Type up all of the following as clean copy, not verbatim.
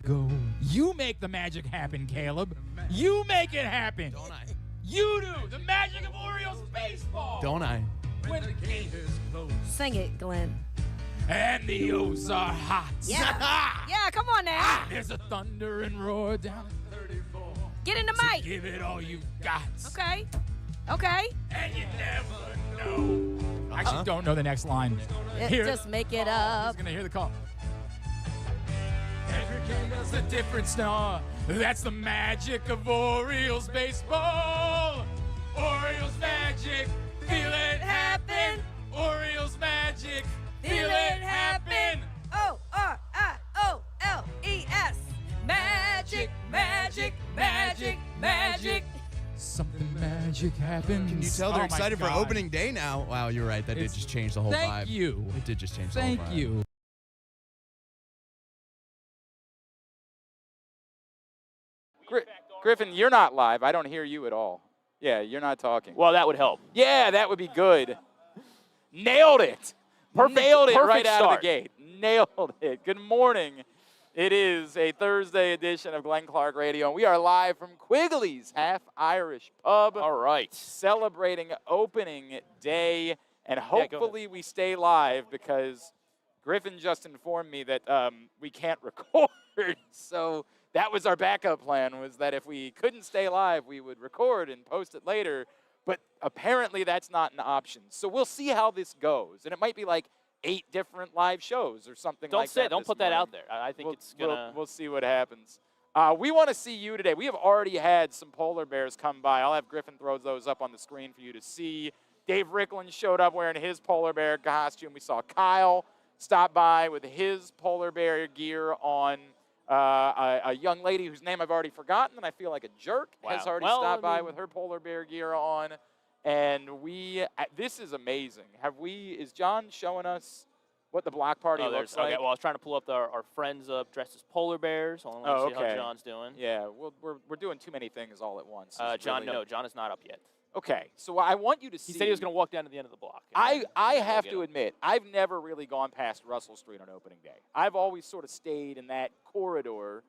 go. You make the magic happen, Caleb. You make it happen. Don't I? You do. The magic of Orioles baseball. Don't I? When the game is close Sing it, Glenn. and the O's are hot. Yeah. Yeah, come on now. There's a thunder and roar down at 34. Get in the So mic. give it all you've got. Okay. Okay. And you never know. I actually don't know the next line. Just make it up. He's going to hear the call. Every game is a different star. That's the magic of Orioles baseball. Orioles magic. Feel it happen. Orioles magic. Feel it happen. O-R-I-O-L-E-S. Magic, magic, magic, magic. Something magic happens. Can you tell they're Oh my excited for God. opening day now? Wow, you're right. That did just change the whole vibe. Thank you. It did just change the whole vibe. Thank you. Griffin, you're not live. I don't hear you at all. Yeah, you're not talking. Well, that would help. Yeah, that would be good. Nailed it. Nailed it right out of the gate. Nailed it. Good morning. It is a Thursday edition of Glenn Clark Radio, and we are live from Quigley's Half Irish Pub. All right. Celebrating opening day, and hopefully we stay live because Griffin just informed me that we can't record. So that was our backup plan, was that if we couldn't stay live, we would record and post it later. But apparently that's not an option. So we'll see how this goes. And it might be like 8 different live shows or something like that. Don't put that out there. I think it's going to. We'll see what happens. We want to see you today. We have already had some polar bears come by. I'll have Griffin throw those up on the screen for you to see. Dave Rickland showed up wearing his polar bear costume. We saw Kyle stop by with his polar bear gear on. A young lady whose name I've already forgotten, and I feel like a jerk, has already stopped by with her polar bear gear on. And this is amazing. Is John showing us what the block party looks like? Okay, well, I was trying to pull up our friends up dressed as polar bears. I want to see how John's doing. Yeah, we're doing too many things all at once. John is not up yet. Okay, so I want you to see. He said he was going to walk down to the end of the block. I have to admit, I've never really gone past Russell Street on opening day. I've always sort of stayed in that corridor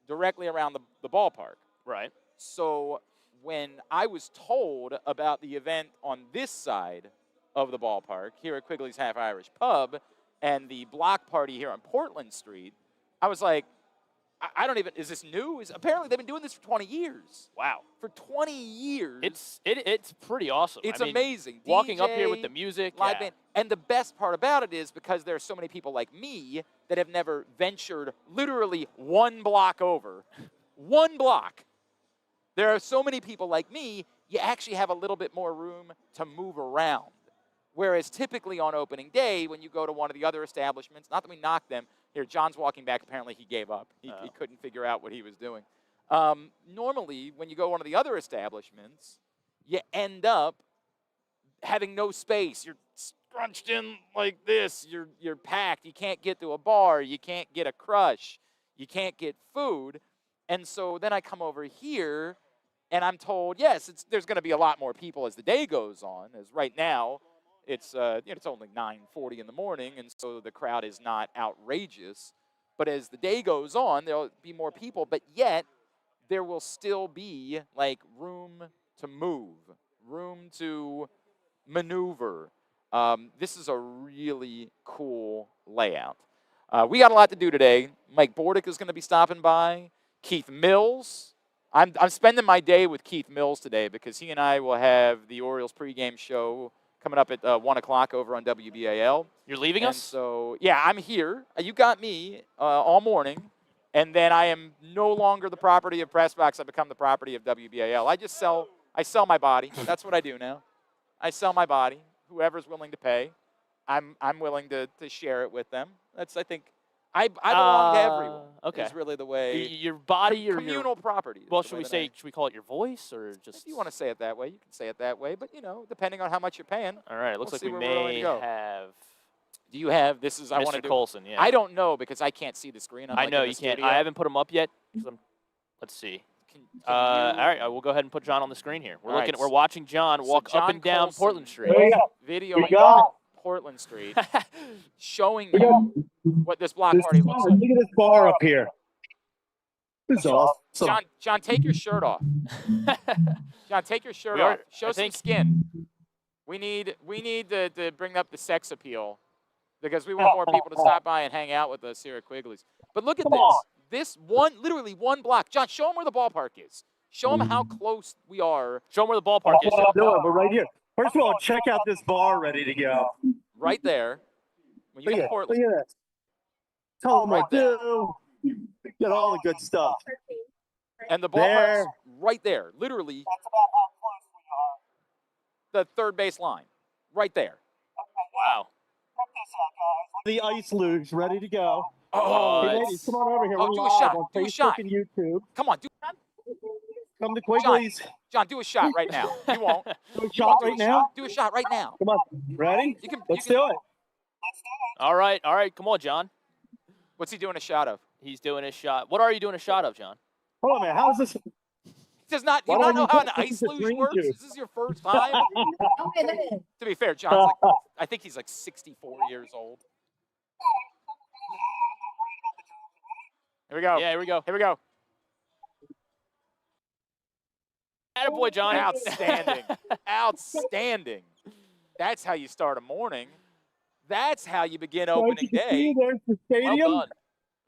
directly around the ballpark. Right. So when I was told about the event on this side of the ballpark, here at Quigley's Half Irish Pub, and the block party here on Portland Street, I was like, I don't even, is this new? Apparently they've been doing this for 20 years. Wow. For 20 years. It's pretty awesome. It's amazing. Walking DJ, up here with the music. Live band. And the best part about it is because there are so many people like me that have never ventured literally one block over. One block. There are so many people like me, you actually have a little bit more room to move around. Whereas typically on opening day, when you go to one of the other establishments, not that we knock them. Here, John's walking back. Apparently he gave up. He couldn't figure out what he was doing. Normally, when you go to one of the other establishments, you end up having no space. You're scrunched in like this. You're packed. You can't get to a bar. You can't get a crush. You can't get food. And so then I come over here, and I'm told, yes, there's going to be a lot more people as the day goes on. As right now, it's only 9:40 in the morning, and so the crowd is not outrageous. But as the day goes on, there'll be more people, but yet there will still be like room to move, room to maneuver. This is a really cool layout. We got a lot to do today. Mike Bordick is going to be stopping by. Keith Mills. I'm spending my day with Keith Mills today because he and I will have the Orioles pregame show coming up at 1 o'clock over on WBAL. You're leaving us? So, yeah, I'm here. You got me all morning. And then I am no longer the property of Pressbox. I become the property of WBAL. I sell my body. That's what I do now. I sell my body. Whoever's willing to pay, I'm willing to share it with them. That's, I think, I belong to everyone. Okay. Is really the way. Your body or communal property. Well, should we call it your voice or just? If you want to say it that way, you can say it that way. But depending on how much you're paying. All right. It looks like we we're may have. Do you have? This is. I want to Mr. Colson. Yeah. I don't know because I can't see the screen. I know you can't. I haven't put him up yet. Let's see. All right, we'll go ahead and put John on the screen here. We're watching John walk up and down Portland Street. Video Portland Street, showing you what this block party looks like. Look at this bar up here. It's awesome. John, take your shirt off. John, take your shirt off. Show some skin. We need to bring up the sex appeal because we want more people to stop by and hang out with us here at Quigley's. But look at this. This literally one block. John, show them where the ballpark is. Show them how close we are. Show them where the ballpark is. We're right here. First of all, check out this bar ready to go. Right there. When you get to Portland. Look at this. Tell them what to do. Get all the good stuff. And the ballpark's right there. Literally. That's about how close we are. The third base line. Right there. Wow. The ice luge ready to go. Oh, hey, ladies, come on over here. Oh, We're do a live shot. on Do a Facebook shot. and YouTube. Come on. Come to Quigley's. John, do a shot right now. You won't. Do a shot right now? Do a shot right now. Come on. Ready? Let's do it. All right. Come on, John. What's he doing a shot of? He's doing a shot. What are you doing a shot of, John? Hold on, man. How is this? Do you not know how an ice luge works? Is this your first time? To be fair, John's I think he's like 64 years old. Here we go. Yeah, here we go. Here we go. Attaboy, John. Outstanding. Outstanding. That's how you start a morning. That's how you begin opening day. There's the stadium. Well done.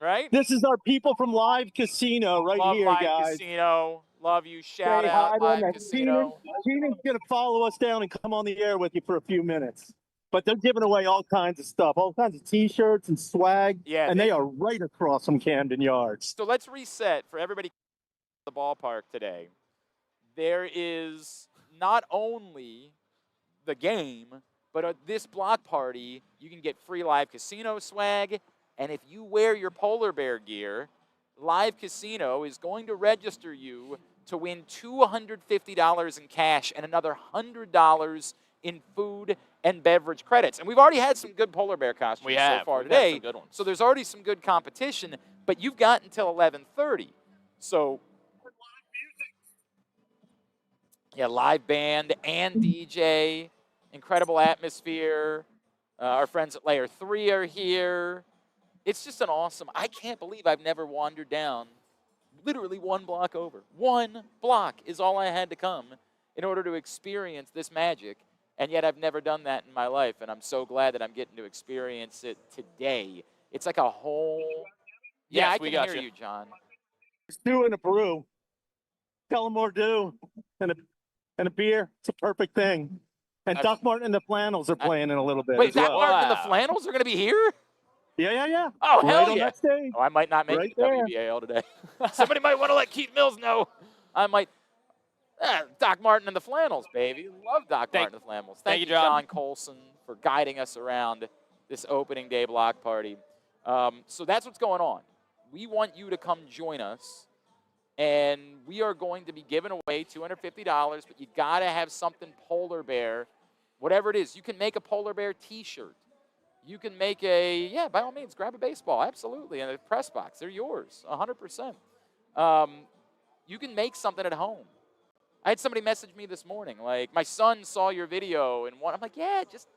Right? This is our people from Live Casino right Love here, Live guys. Casino. Love you. Shout Say out hi to Live them. Casino. Gina's going to follow us down and come on the air with you for a few minutes. But they're giving away all kinds of stuff, all kinds of T-shirts and swag. Yeah, and they are right across from Camden Yards. So let's reset for everybody at the ballpark today. There is not only the game, but at this block party, you can get free Live Casino swag. And if you wear your polar bear gear, Live Casino is going to register you to win $250 in cash and another $100 in food and beverage credits. And we've already had some good polar bear costumes so far today. Some good ones. So there's already some good competition, but you've got until 11:30. So yeah, live band and DJ, incredible atmosphere. Our friends at Layer 3 are here. It's just an awesome, I can't believe I've never wandered down literally one block over. One block is all I had to come in order to experience this magic, and yet I've never done that in my life, and I'm so glad that I'm getting to experience it today. It's like a whole, Yes, I we can got hear you. you, John. Stew and a brew. Tell them more dew and a beer. It's a perfect thing. And Doc Martin and the Flannels are playing in a little bit. Wait, as Doc well. Martin and the Flannels are going to be here? Yeah. Oh, right hell on yeah. that stage. Oh, I might not make Right it to there. WBAL today. Somebody might want to let Keith Mills know. I might. Doc Martin and the Flannels, baby. Love Doc Martin and the Flannels. Thank you, John Colson, for guiding us around this opening day block party. So that's what's going on. We want you to come join us, and we are going to be giving away $250, but you got to have something polar bear, whatever it is. You can make a polar bear T-shirt. You can make by all means, grab a baseball, absolutely, and a press box. They're yours, 100%. You can make something at home. I had somebody message me this morning, like, my son saw your video, and I'm like, yeah, just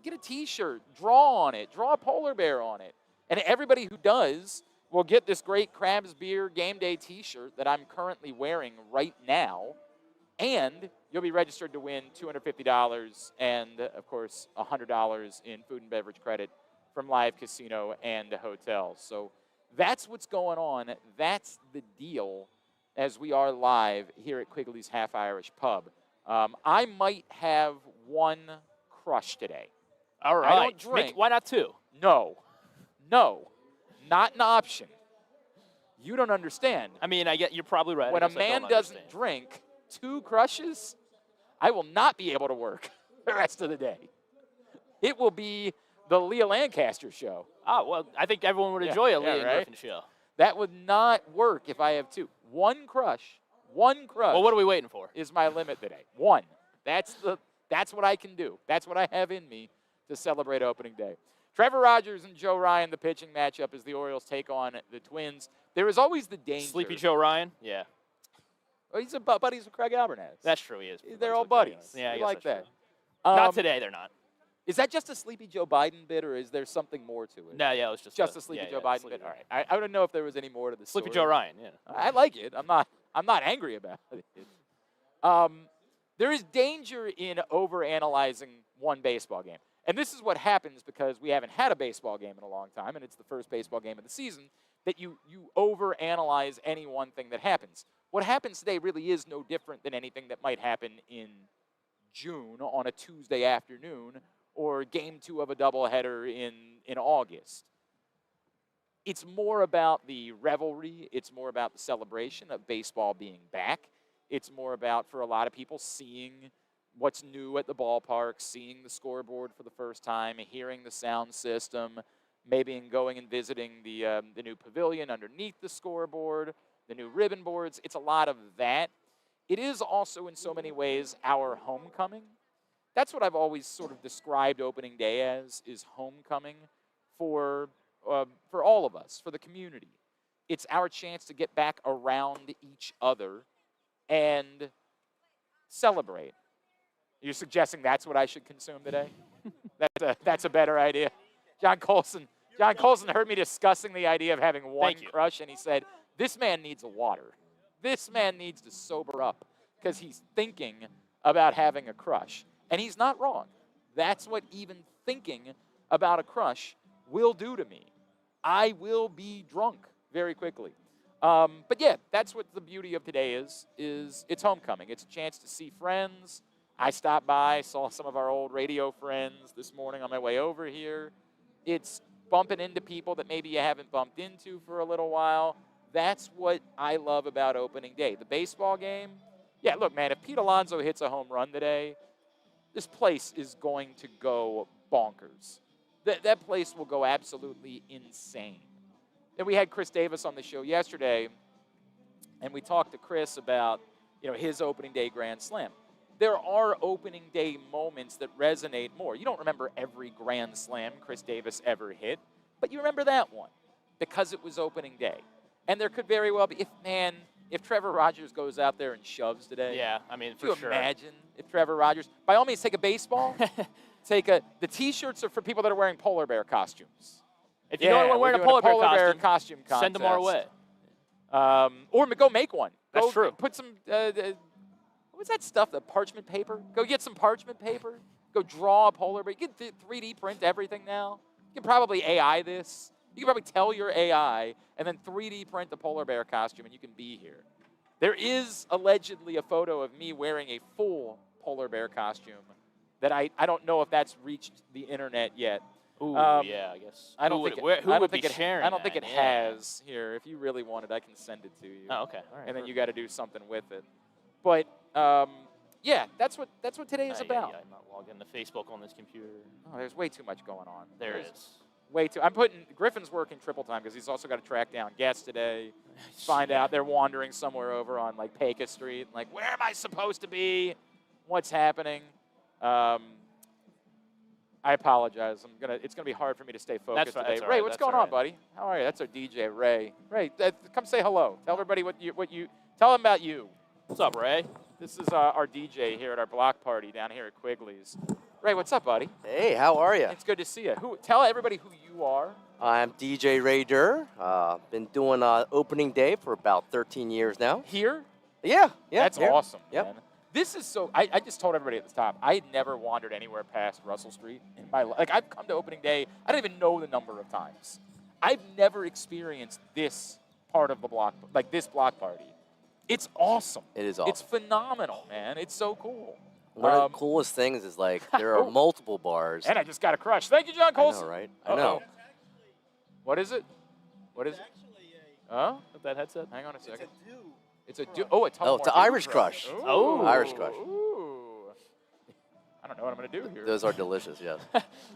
get a T-shirt, draw on it, draw a polar bear on it. And everybody who does will get this great Crabs Beer Game Day T-shirt that I'm currently wearing right now. And you'll be registered to win $250 and, of course, $100 in food and beverage credit from Live Casino and hotels. So that's what's going on. That's the deal as we are live here at Quigley's Half Irish Pub. I might have one crush today. All right. I don't drink. Why not two? No, not an option. You don't understand. I mean, you're probably right. When a man doesn't drink, 2 crushes, I will not be able to work the rest of the day. It will be the Leah Lancaster show. Oh, well, I think everyone would enjoy a Leah and Griffin show. That would not work if I have 2. One crush. Well, what are we waiting for? Is my limit today. 1. That's what I can do. That's what I have in me to celebrate opening day. Trevor Rogers and Joe Ryan, the pitching matchup as the Orioles take on the Twins. There is always the danger. Sleepy Joe Ryan? Yeah. Oh, he's buddies with Craig Albertaz. That's true, he is. They're all buddies. Yeah, I We guess like that's that. true. Not today, they're not. Is that just a Sleepy Joe Biden bit, or is there something more to it? No, yeah, it was just a Sleepy Joe yeah, Biden bit. All right. I don't know if there was any more to the Sleepy story. Joe Ryan, yeah. I like it. I'm not angry about it. There is danger in overanalyzing one baseball game. And this is what happens because we haven't had a baseball game in a long time, and it's the first baseball game of the season, that you overanalyze any one thing that happens. What happens today really is no different than anything that might happen in June on a Tuesday afternoon or game 2 of a doubleheader in August. It's more about the revelry. It's more about the celebration of baseball being back. It's more about, for a lot of people, seeing what's new at the ballpark, seeing the scoreboard for the first time, hearing the sound system, maybe going and visiting the new pavilion underneath the scoreboard, the new ribbon boards. It's a lot of that. It is also, in so many ways, our homecoming. That's what I've always sort of described opening day as, is homecoming for all of us, for the community. It's our chance to get back around each other and celebrate. You're suggesting that's what I should consume today? That's a better idea. John Colson heard me discussing the idea of having one crush, and he said, this man needs a water. This man needs to sober up because he's thinking about having a crush. And he's not wrong. That's what even thinking about a crush will do to me. I will be drunk very quickly. But yeah, that's what the beauty of today is it's homecoming. It's a chance to see friends. I stopped by, saw some of our old radio friends this morning on my way over here. It's bumping into people that maybe you haven't bumped into for a little while. That's what I love about opening day. The baseball game, yeah, look, man, if Pete Alonso hits a home run today, this place is going to go bonkers. That place will go absolutely insane. And we had Chris Davis on the show yesterday, and we talked to Chris about, his opening day grand slam. There are opening day moments that resonate more. You don't remember every grand slam Chris Davis ever hit, but you remember that one because it was opening day. And there could very well be, if Trevor Rogers goes out there and shoves today. Yeah, I mean, for sure. Can you imagine if Trevor Rogers, by all means, take a baseball. The T-shirts are for people that are wearing polar bear costumes. If you know anyone wearing a polar bear costume contest, send them our way. Or go make one. That's true. Put some, what's that stuff, the parchment paper? Go get some parchment paper. Go draw a polar bear. You can 3D print everything now. You can probably AI this. You can probably tell your AI and then 3D print the polar bear costume and you can be here. There is allegedly a photo of me wearing a full polar bear costume that I don't know if that's reached the internet yet. Ooh, yeah, I guess. I don't think it Yeah. has here. If you really want it, I can send it to you. Oh, okay. All right. And then you got to do something with it. But yeah, that's what today is about. Yeah, I'm not logged into Facebook on this computer. Oh, there's way too much going on. There is. Way too. Griffin's working triple time because he's also got to track down guests today. Find out they're wandering somewhere over on like Pecos Street. Like, where am I supposed to be? What's happening? I apologize. It's gonna be hard for me to stay focused today. That's all Ray, right, what's that's going all on, right. buddy? How are you? That's our DJ, Ray. Ray, come say hello. Tell everybody tell them about you. What's up, Ray? This is our DJ here at our block party down here at Quigley's. Ray, what's up, buddy? Hey, how are you? It's good to see you. Tell everybody who you are. I'm DJ Ray Durr. Been doing opening day for about 13 years now. Here? Yeah. That's here. awesome, Yep. man. This is so, I just told everybody at the top, I had never wandered anywhere past Russell Street in my life. Like, I've come to opening day, I don't even know the number of times. I've never experienced this part of the block, like this block party. It's awesome. It is awesome. It's phenomenal, man. It's so cool. One of the coolest things is, like, there are multiple bars. And I just got a crush. Thank you, John Colson. I know, right? Uh-oh. I know. What is it? What is it? Huh? With that headset? Hang on a second. It's a do. Oh, it's an Irish crush. Ooh. Irish crush. Ooh. I don't know what I'm going to do here. Those are delicious, yes.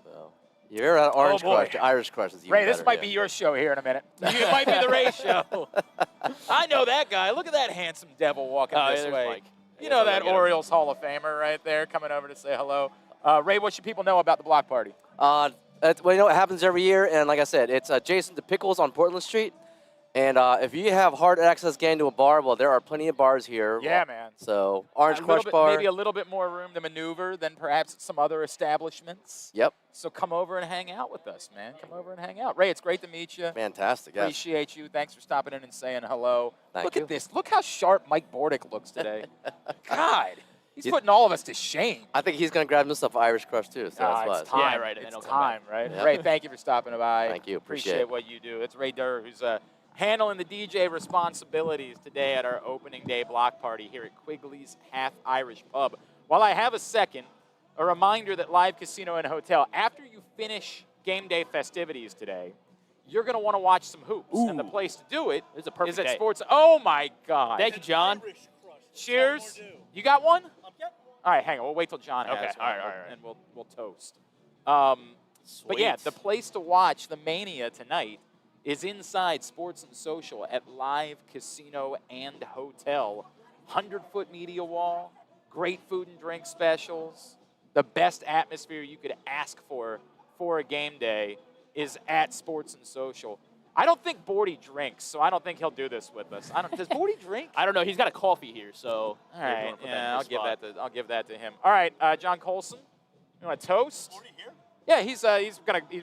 So, you hear that orange crush, Irish crush is even Ray, this better, might be your show here in a minute. It might be the Ray show. I know that guy. Look at that handsome devil walking this way. Mike. You know that Orioles Hall of Famer right there coming over to say hello. Ray, what should people know about the block party? Well, it happens every year, and like I said, it's Jason DePickles on Portland Street. And if you have hard access getting to a bar, well, there are plenty of bars here. Yeah, man. So Orange A Crush little bit, Bar. maybe a little bit more room to maneuver than perhaps at some other establishments. Yep. So come over and hang out with us, man. Come over and hang out. Ray, it's great to meet you. Fantastic. Yes. Appreciate you. Thanks for stopping in and saying hello. Thank Look you. at this. Look how sharp Mike Bordick looks today. God, he's putting all of us to shame. I think he's going to grab himself Irish Crush too. So that's why. It's time. Yeah, right, and then It's he'll come time, right? Yep. Ray, thank you for stopping by. Thank you. Appreciate Appreciate it. what you do. It's Ray Durr who's handling the DJ responsibilities today at our opening day block party here at Quigley's Half Irish Pub. While I have a second, a reminder that Live Casino and Hotel, after you finish game day festivities today, you're going to want to watch some hoops. And the place to do it It's a perfect is at day. Sports. Oh, my God. Thank you, John. Cheers. You got one? All right, hang on. We'll wait till John has Okay, one, all right. and we'll toast. But yeah, Sweet. the place to watch the Mania tonight is inside Sports and Social at Live Casino and Hotel. 100-foot media wall, great food and drink specials, the best atmosphere you could ask for a game day is at Sports and Social. I don't think Bordy drinks, so I don't think he'll do this with us. Does Bordy drink? I don't know. He's got a coffee here, so. All right, Put that in yeah, his spot. I'll give that to him. All right, John Colson, you want to toast? Yeah, he's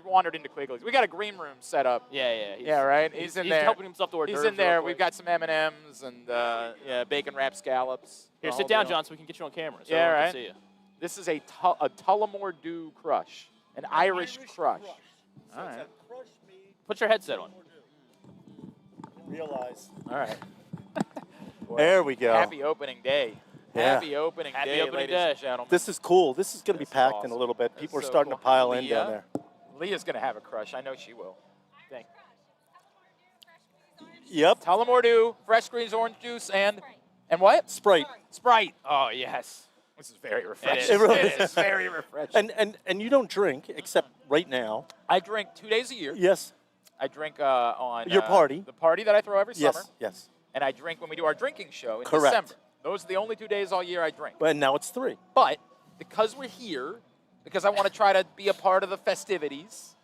wandered into Quigley's. We got a green room set up. Yeah. Yeah, right. He's in there. He's helping himself to hors He's d'oeuvres in there. real quick. We've got some M&Ms and bacon wrapped scallops. Here, The sit whole down, deal. John, so we can get you on camera. So Yeah, everyone right. can see you. This is a Tullamore Dew crush, an Irish crush. All right. Put your headset on. Realize. All right. There we go. Happy opening day. Yeah. Happy opening Happy day, opening ladies day. and gentlemen. This is cool. This is going to be This is packed in awesome. a little bit. This People are is so starting cool. to pile in Leah? down there. Leah's going to have a crush. I know she will. Yep. Tullamore Dew, fresh squeezed orange juice, and what? Sprite. Sprite. Oh, yes. This is very refreshing. It really It is very refreshing. And you don't drink except right now. I drink 2 days a year. Yes. I drink on Your party. the party that I throw every Yes. summer, Yes. and I drink when we do our drinking show in Correct. December. Those are the only 2 days all year I drink. And now it's 3. But because we're here, because I want to try to be a part of the festivities,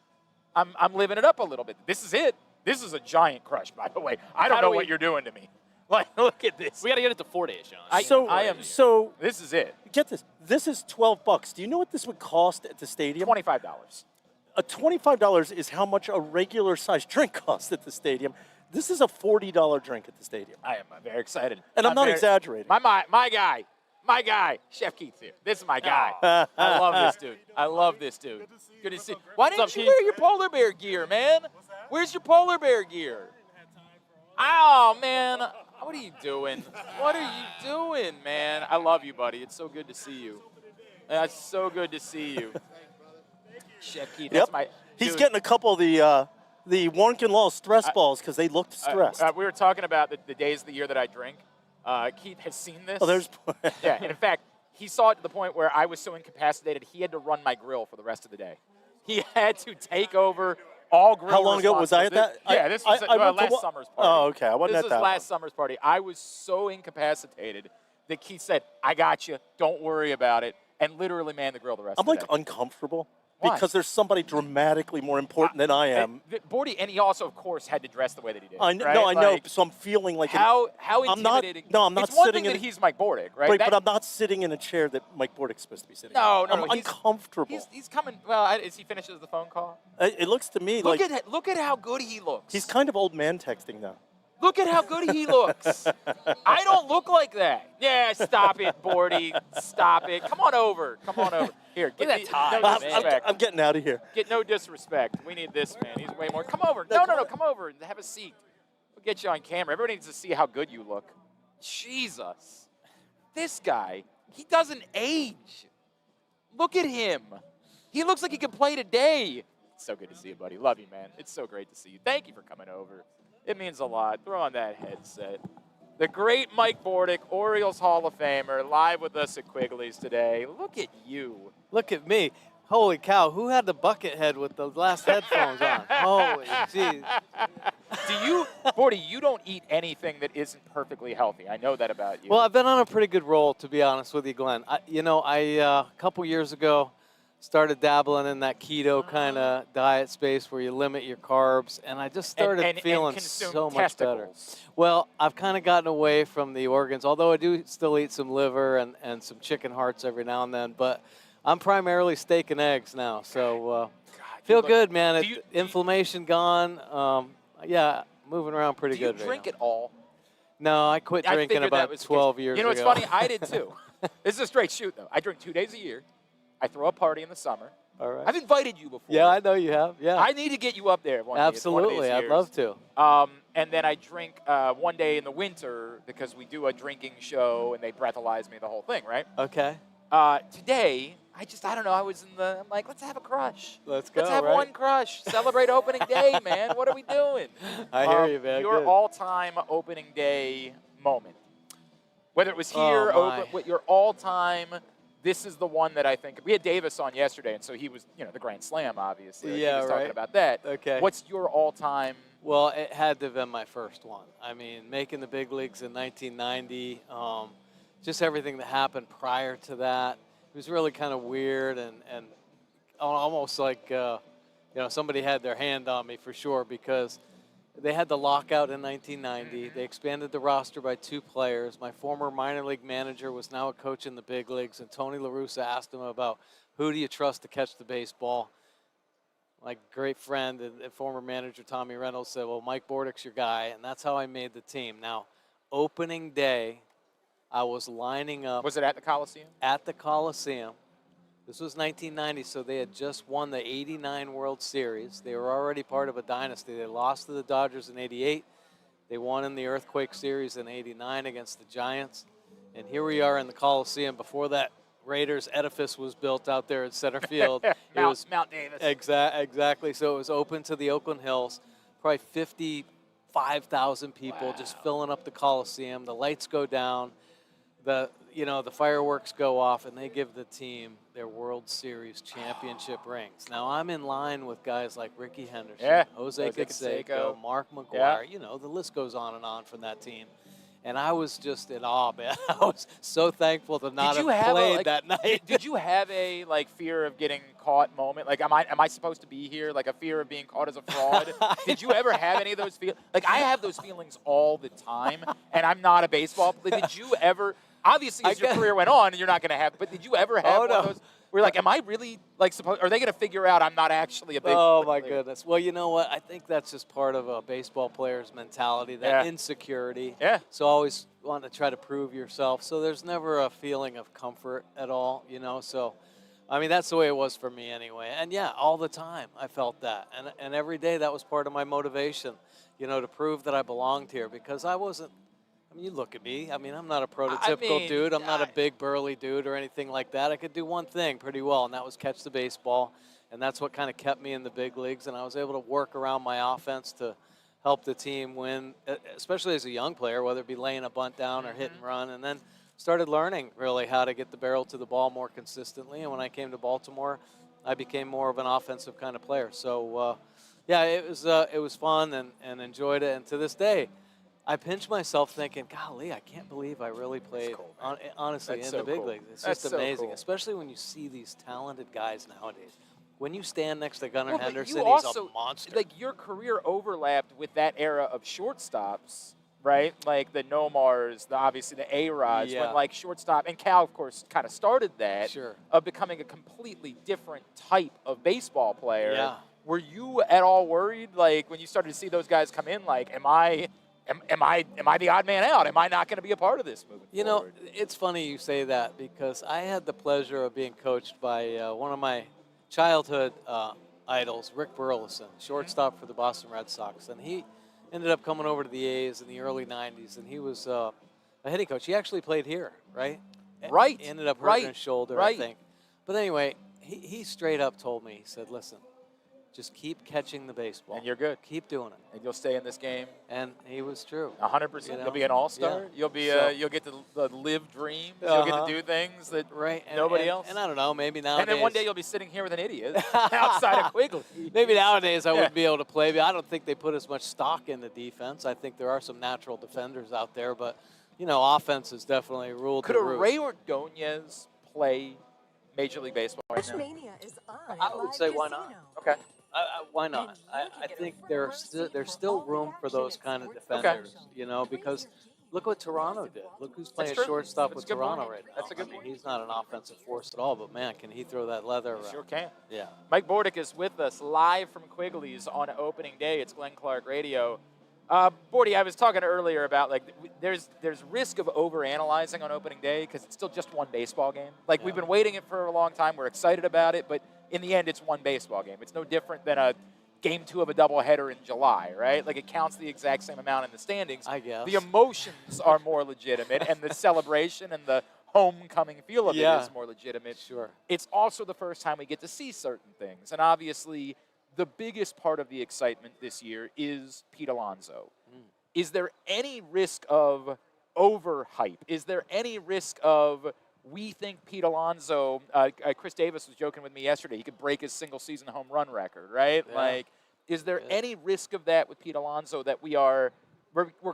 I'm living it up a little bit. This is it. This is a giant crush, by the way. I don't How do know we- what you're doing to me. Like, look at this. We got to get it to 4 days, John. So This is it. get this. This is $12. Do you know what this would cost at the stadium? $25. $25 is how much a regular sized drink costs at the stadium. This is a $40 drink at the stadium. I am very excited. And I'm not very- exaggerating. My guy, Chef Keith here. This is my guy. I love this dude. I love this dude. Good to see. Why didn't What's up, you Keith? wear your polar bear gear, man? Where's your polar bear gear? Oh, man. What are you doing? What are you doing, man? I love you, buddy. It's so good to see you. It's so good to see you. Chef Keith, that's Yep. my He's dude. getting a couple of the Warnken Law stress balls because they looked stressed. We were talking about the days of the year that I drink. Keith has seen this. Oh, there's. Yeah, and in fact, he saw it to the point where I was so incapacitated, he had to run my grill for the rest of the day. He had to take over all grill How long ago was I at that? Yeah, this was I went to last one- summer's party. Oh, okay. I wasn't this at was that last one. summer's party. I was so incapacitated that Keith said, I got you. Don't worry about it. And literally manned the grill the rest I'm of the like day. uncomfortable Why? because there's somebody dramatically more important than I am. Bordy, and he also, of course, had to dress the way that he did. I know, right? no, I know. Like, So I'm feeling like how I'm not- intimidating. no, I'm not It's one sitting thing in that a- he's Mike Bordick, right? Right, That- but I'm not sitting in a chair that Mike Bordick's supposed to be sitting No, in. no, I'm no, he's- uncomfortable. He's coming. Well, as he finishes the phone call. It looks to me Look like at how good he looks. he's kind of old man texting now. Look at how good he looks. I don't look like that. Yeah, stop it, Bordy. Stop it. Come on over. Come on over. Here, get at that tie, no man. disrespect. I'm getting out of here. Get no disrespect. We need this man. He's way more. Come over. No, come over and have a seat. We'll get you on camera. Everybody needs to see how good you look. Jesus. This guy, he doesn't age. Look at him. He looks like he could play today. It's so good to see you, buddy. Love you, man. It's so great to see you. Thank you for coming over. It means a lot. Throw on that headset. The great Mike Bordick, Orioles Hall of Famer, live with us at Quigley's today. Look at you. Look at me. Holy cow, who had the bucket head with those last headphones on? Holy jeez. Bordy, you don't eat anything that isn't perfectly healthy. I know that about you. Well, I've been on a pretty good roll, to be honest with you, Glenn. A couple years ago, started dabbling in that keto kind of diet space where you limit your carbs, and I just started feeling so much better. Well, I've kind of gotten away from the organs, although I do still eat some liver and some chicken hearts every now and then, but I'm primarily steak and eggs now, so feel good, man. Inflammation gone. Yeah, moving around pretty good. Do you drink at all? No, I quit drinking about 12 years ago. You know, it's funny. I did too. This is a straight shoot, though. I drink 2 days a year. I throw a party in the summer. All right. I've invited you before. Yeah, I know you have. Yeah. I need to get you up there one Absolutely, day. I'd love to. And then I drink one day in the winter because we do a drinking show and they breathalyze me, the whole thing, right? Okay. Today, I don't know. I'm like, let's have a crush. Let's go. Let's have one crush. Celebrate opening day, man. What are we doing? I hear you, man. Your Good. all-time opening day moment. Whether it was here, your all-time, this is the one that I think. We had Davis on yesterday, and so he was, the Grand Slam, obviously. He was talking about that. Okay. What's your all-time? Well, it had to have been my first one. I mean, making the big leagues in 1990, just everything that happened prior to that. It was really kind of weird and almost like, somebody had their hand on me for sure because they had the lockout in 1990. They expanded the roster by 2 players. My former minor league manager was now a coach in the big leagues, and Tony La Russa asked him about who do you trust to catch the baseball. My great friend and former manager Tommy Reynolds said, well, Mike Bordick's your guy, and that's how I made the team. Now, opening day, I was lining up. Was it at the Coliseum? At the Coliseum. This was 1990, so they had just won the '89 World Series. They were already part of a dynasty. They lost to the Dodgers in '88. They won in the Earthquake Series in '89 against the Giants. And here we are in the Coliseum. Before that Raiders edifice was built out there at center field. It was Mount Davis. Exactly. So it was open to the Oakland Hills. Probably 55,000 people just filling up the Coliseum. The lights go down. The fireworks go off, and they give the team their World Series championship rings. Now, I'm in line with guys like Ricky Henderson, Jose Canseco, Mark McGwire. The list goes on and on from that team. And I was just in awe, man. I was so thankful to not have played that night. Did you have a fear of getting caught moment? Like, am I supposed to be here? Like a fear of being caught as a fraud? Did you ever have any of those feelings? Like, I have those feelings all the time, and I'm not a baseball player. Did you ever? Obviously, as your career went on, you're not going to have. But did you ever have one of those? Where you're like, am I really supposed? Are they going to figure out I'm not actually a big? Oh my goodness! Well, you know what? I think that's just part of a baseball player's mentality, that insecurity. Yeah. So always want to try to prove yourself. So there's never a feeling of comfort at all, So, I mean, that's the way it was for me anyway. And yeah, all the time I felt that, and every day that was part of my motivation, to prove that I belonged here because I wasn't. I mean, you look at me. I mean, I'm not a prototypical dude. I'm not a big, burly dude or anything like that. I could do one thing pretty well, and that was catch the baseball. And that's what kind of kept me in the big leagues. And I was able to work around my offense to help the team win, especially as a young player, whether it be laying a bunt down or hit and run. And then started learning, really, how to get the barrel to the ball more consistently. And when I came to Baltimore, I became more of an offensive kind of player. So, it was fun and enjoyed it. And to this day, I pinch myself thinking, golly, I can't believe I really played, honestly, in the big leagues. It's just amazing, especially when you see these talented guys nowadays. When you stand next to Gunnar Henderson, he's a monster. Like, your career overlapped with that era of shortstops, right? Like the Nomars, obviously the A-Rods, when shortstop, and Cal, of course, kind of started that, of becoming a completely different type of baseball player. Yeah. Were you at all worried, when you started to see those guys come in, am I the odd man out? Am I not going to be a part of this moving forward? It's funny you say that because I had the pleasure of being coached by one of my childhood idols, Rick Burleson, shortstop for the Boston Red Sox. And he ended up coming over to the A's in the early 90s, and he was a hitting coach. He actually played here, right? Right. He ended up hurting his shoulder, I think. But anyway, he straight up told me, he said, listen, just keep catching the baseball. And you're good. Keep doing it. And you'll stay in this game. And he was true. 100%. You'll be an all-star. Yeah. You'll get to live dreams. You'll get to do things that nobody else. And I don't know, maybe nowadays. And then one day you'll be sitting here with an idiot outside of Quigley. Maybe nowadays I wouldn't be able to play. But I don't think they put as much stock into defense. I think there are some natural defenders out there. But, offense is definitely ruled the roost. Could a Ray Ordonez play Major League Baseball right now? I would say why not? Okay. Why not? I think there's still room for those kind of defenders, you know, because look what Toronto did. Look who's playing true. shortstop That's with a good Toronto point. right now. That's a good I mean, point. he's not an offensive force at all, but man, can he throw that leather around? Sure can. Yeah. Mike Bordick is with us live from Quigley's on opening day. It's Glenn Clark Radio. Bordy, I was talking earlier about like there's risk of overanalyzing on opening day because it's still just one baseball game. Like we've been waiting it for a long time. We're excited about it, but in the end, it's one baseball game. It's no different than a game 2 of a doubleheader in July, right? Like it counts the exact same amount in the standings. I guess. The emotions are more legitimate, and the celebration and the homecoming feel of it is more legitimate. Sure. It's also the first time we get to see certain things, and obviously the biggest part of the excitement this year is Pete Alonso. Is there any risk of overhype? Is there any risk of we think Pete Alonso, Chris Davis was joking with me yesterday, he could break his single-season home run record, right? Yeah. Like, is there any risk of that with Pete Alonso that we're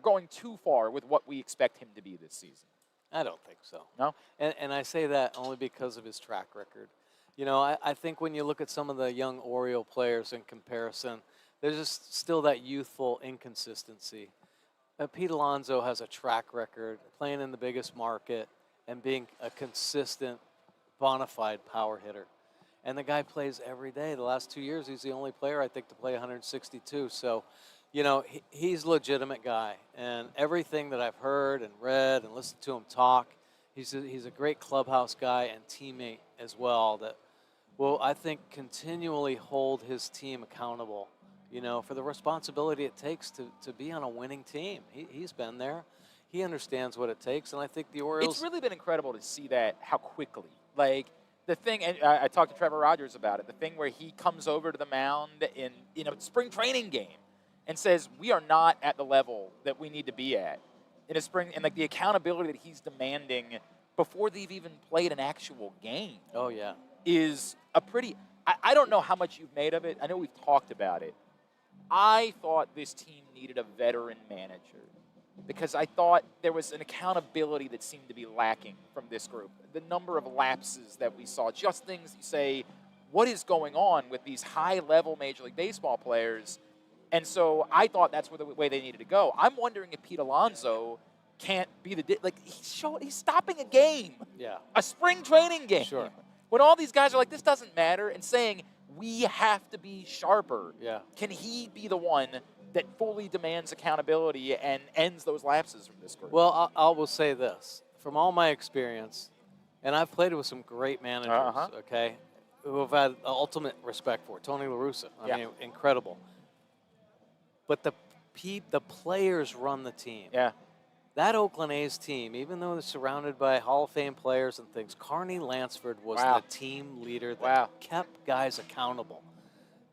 going too far with what we expect him to be this season? I don't think so. No? And I say that only because of his track record. You know, I think when you look at some of the young Oriole players in comparison, there's just still that youthful inconsistency. Pete Alonso has a track record playing in the biggest market and being a consistent, bona fide power hitter. And the guy plays every day. The last 2 years, he's the only player, I think, to play 162. So, you know, he's a legitimate guy. And everything that I've heard and read and listened to him talk, he's a great clubhouse guy and teammate as well that will, I think, continually hold his team accountable, you know, for the responsibility it takes to be on a winning team. He's been there. He understands what it takes, and I think the Orioles... It's really been incredible to see that, how quickly. Like, the thing, and I talked to Trevor Rogers about it, the thing where he comes over to the mound in a spring training game and says, we are not at the level that we need to be at in a spring, and like the accountability that he's demanding before they've even played an actual game. Oh, yeah. Is a pretty, I don't know how much you've made of it. I know we've talked about it. I thought this team needed a veteran manager because I thought there was an accountability that seemed to be lacking from this group. The number of lapses that we saw, just things you say, what is going on with these high-level Major League Baseball players? And so I thought that's the way they needed to go. I'm wondering if Pete Alonso can't be he's stopping a game. Yeah. A spring training game. Sure. When all these guys are like, this doesn't matter, and saying, we have to be sharper. Yeah. Can he be the one that fully demands accountability and ends those lapses from this group? Well, I will say this. From all my experience, and I've played with some great managers, okay, who have had ultimate respect for. Tony La Russa, I mean, incredible. But the players run the team. Yeah. That Oakland A's team, even though they're surrounded by Hall of Fame players and things, Carney Lansford was the team leader that kept guys accountable.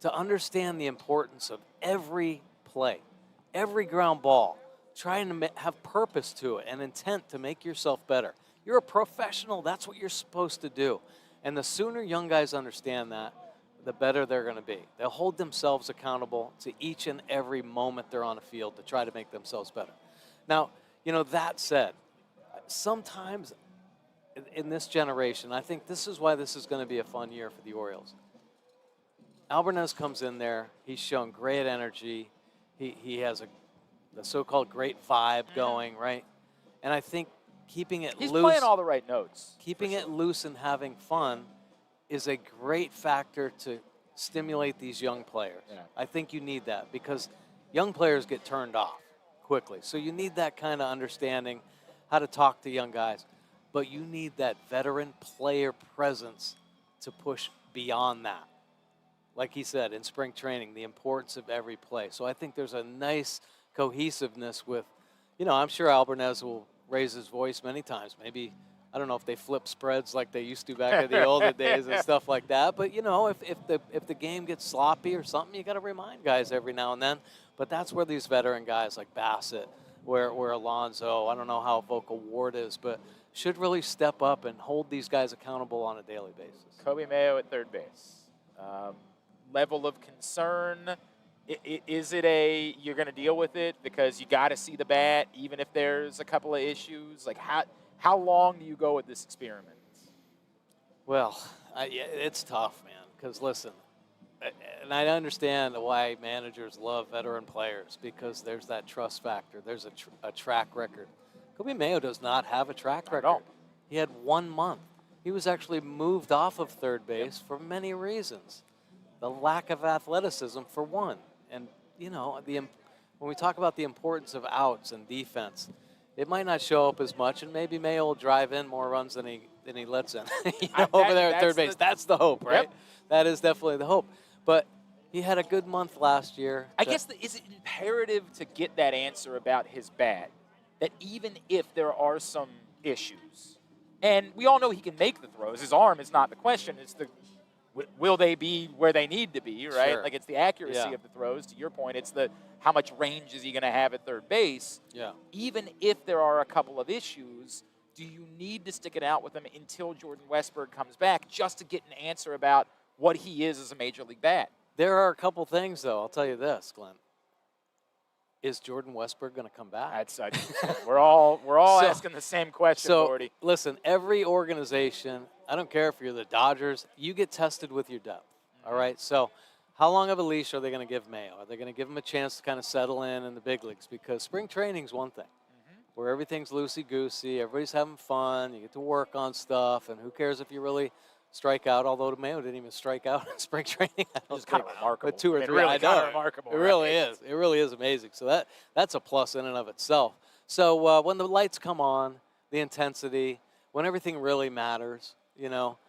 To understand the importance of every play, every ground ball, trying to have purpose to it and intent to make yourself better. You're a professional. That's what you're supposed to do. And the sooner young guys understand that, the better they're going to be. They'll hold themselves accountable to each and every moment they're on a field to try to make themselves better. Now, you know, that said, sometimes in this generation, I think this is why this is going to be a fun year for the Orioles. Alvarez comes in there. He's shown great energy. He has the so-called great vibe going, right? And I think keeping it loose. He's playing all the right notes. Keeping it loose and having fun is a great factor to stimulate these young players. Yeah. I think you need that because young players get turned off quickly. So you need that kind of understanding, how to talk to young guys. But you need that veteran player presence to push beyond that. Like he said, in spring training, the importance of every play. So I think there's a nice cohesiveness with, you know, I'm sure Alvarez will raise his voice many times. Maybe, I don't know if they flip spreads like they used to back in the older days and stuff like that. But, you know, if the game gets sloppy or something, you got to remind guys every now and then. But that's where these veteran guys like Bassett, where Alonso, I don't know how vocal Ward is, but should really step up and hold these guys accountable on a daily basis. Kobe Mayo at third base. Level of concern, is it you're going to deal with it because you got to see the bat even if there's a couple of issues? Like how long do you go with this experiment? Well, it's tough, man, because listen, and I understand why managers love veteran players because there's that trust factor. There's a track record. Kobe Mayo does not have a track record. He had 1 month. He was actually moved off of third base for many reasons. The lack of athleticism for one. And, you know, when we talk about the importance of outs and defense, it might not show up as much, and maybe Mayo will drive in more runs than he lets in over there at third base. That's the hope, right? Yep. That is definitely the hope. But he had a good month last year. I guess, is it imperative to get that answer about his bat, that even if there are some issues, and we all know he can make the throws, his arm is not the question, it's the will they be where they need to be, right? Sure. Like, it's the accuracy of the throws. To your point, it's the how much range is he going to have at third base. Yeah. Even if there are a couple of issues, do you need to stick it out with him until Jordan Westburg comes back just to get an answer about what he is as a major league bat? There are a couple things, though. I'll tell you this, Glenn. Is Jordan Westburg going to come back? We're all asking the same question, Bordy. Listen, every organization, I don't care if you're the Dodgers, you get tested with your depth, all right? So how long of a leash are they going to give Mayo? Are they going to give him a chance to kind of settle in the big leagues? Because spring training is one thing, where everything's loosey-goosey, everybody's having fun, you get to work on stuff, and who cares if you really strike out, although Mayo didn't even strike out in spring training. It's kind of remarkable. With 2 or 3. Really kind of remarkable. It really is. It really is amazing. So that's a plus in and of itself. So when the lights come on, the intensity, when everything really matters, you know,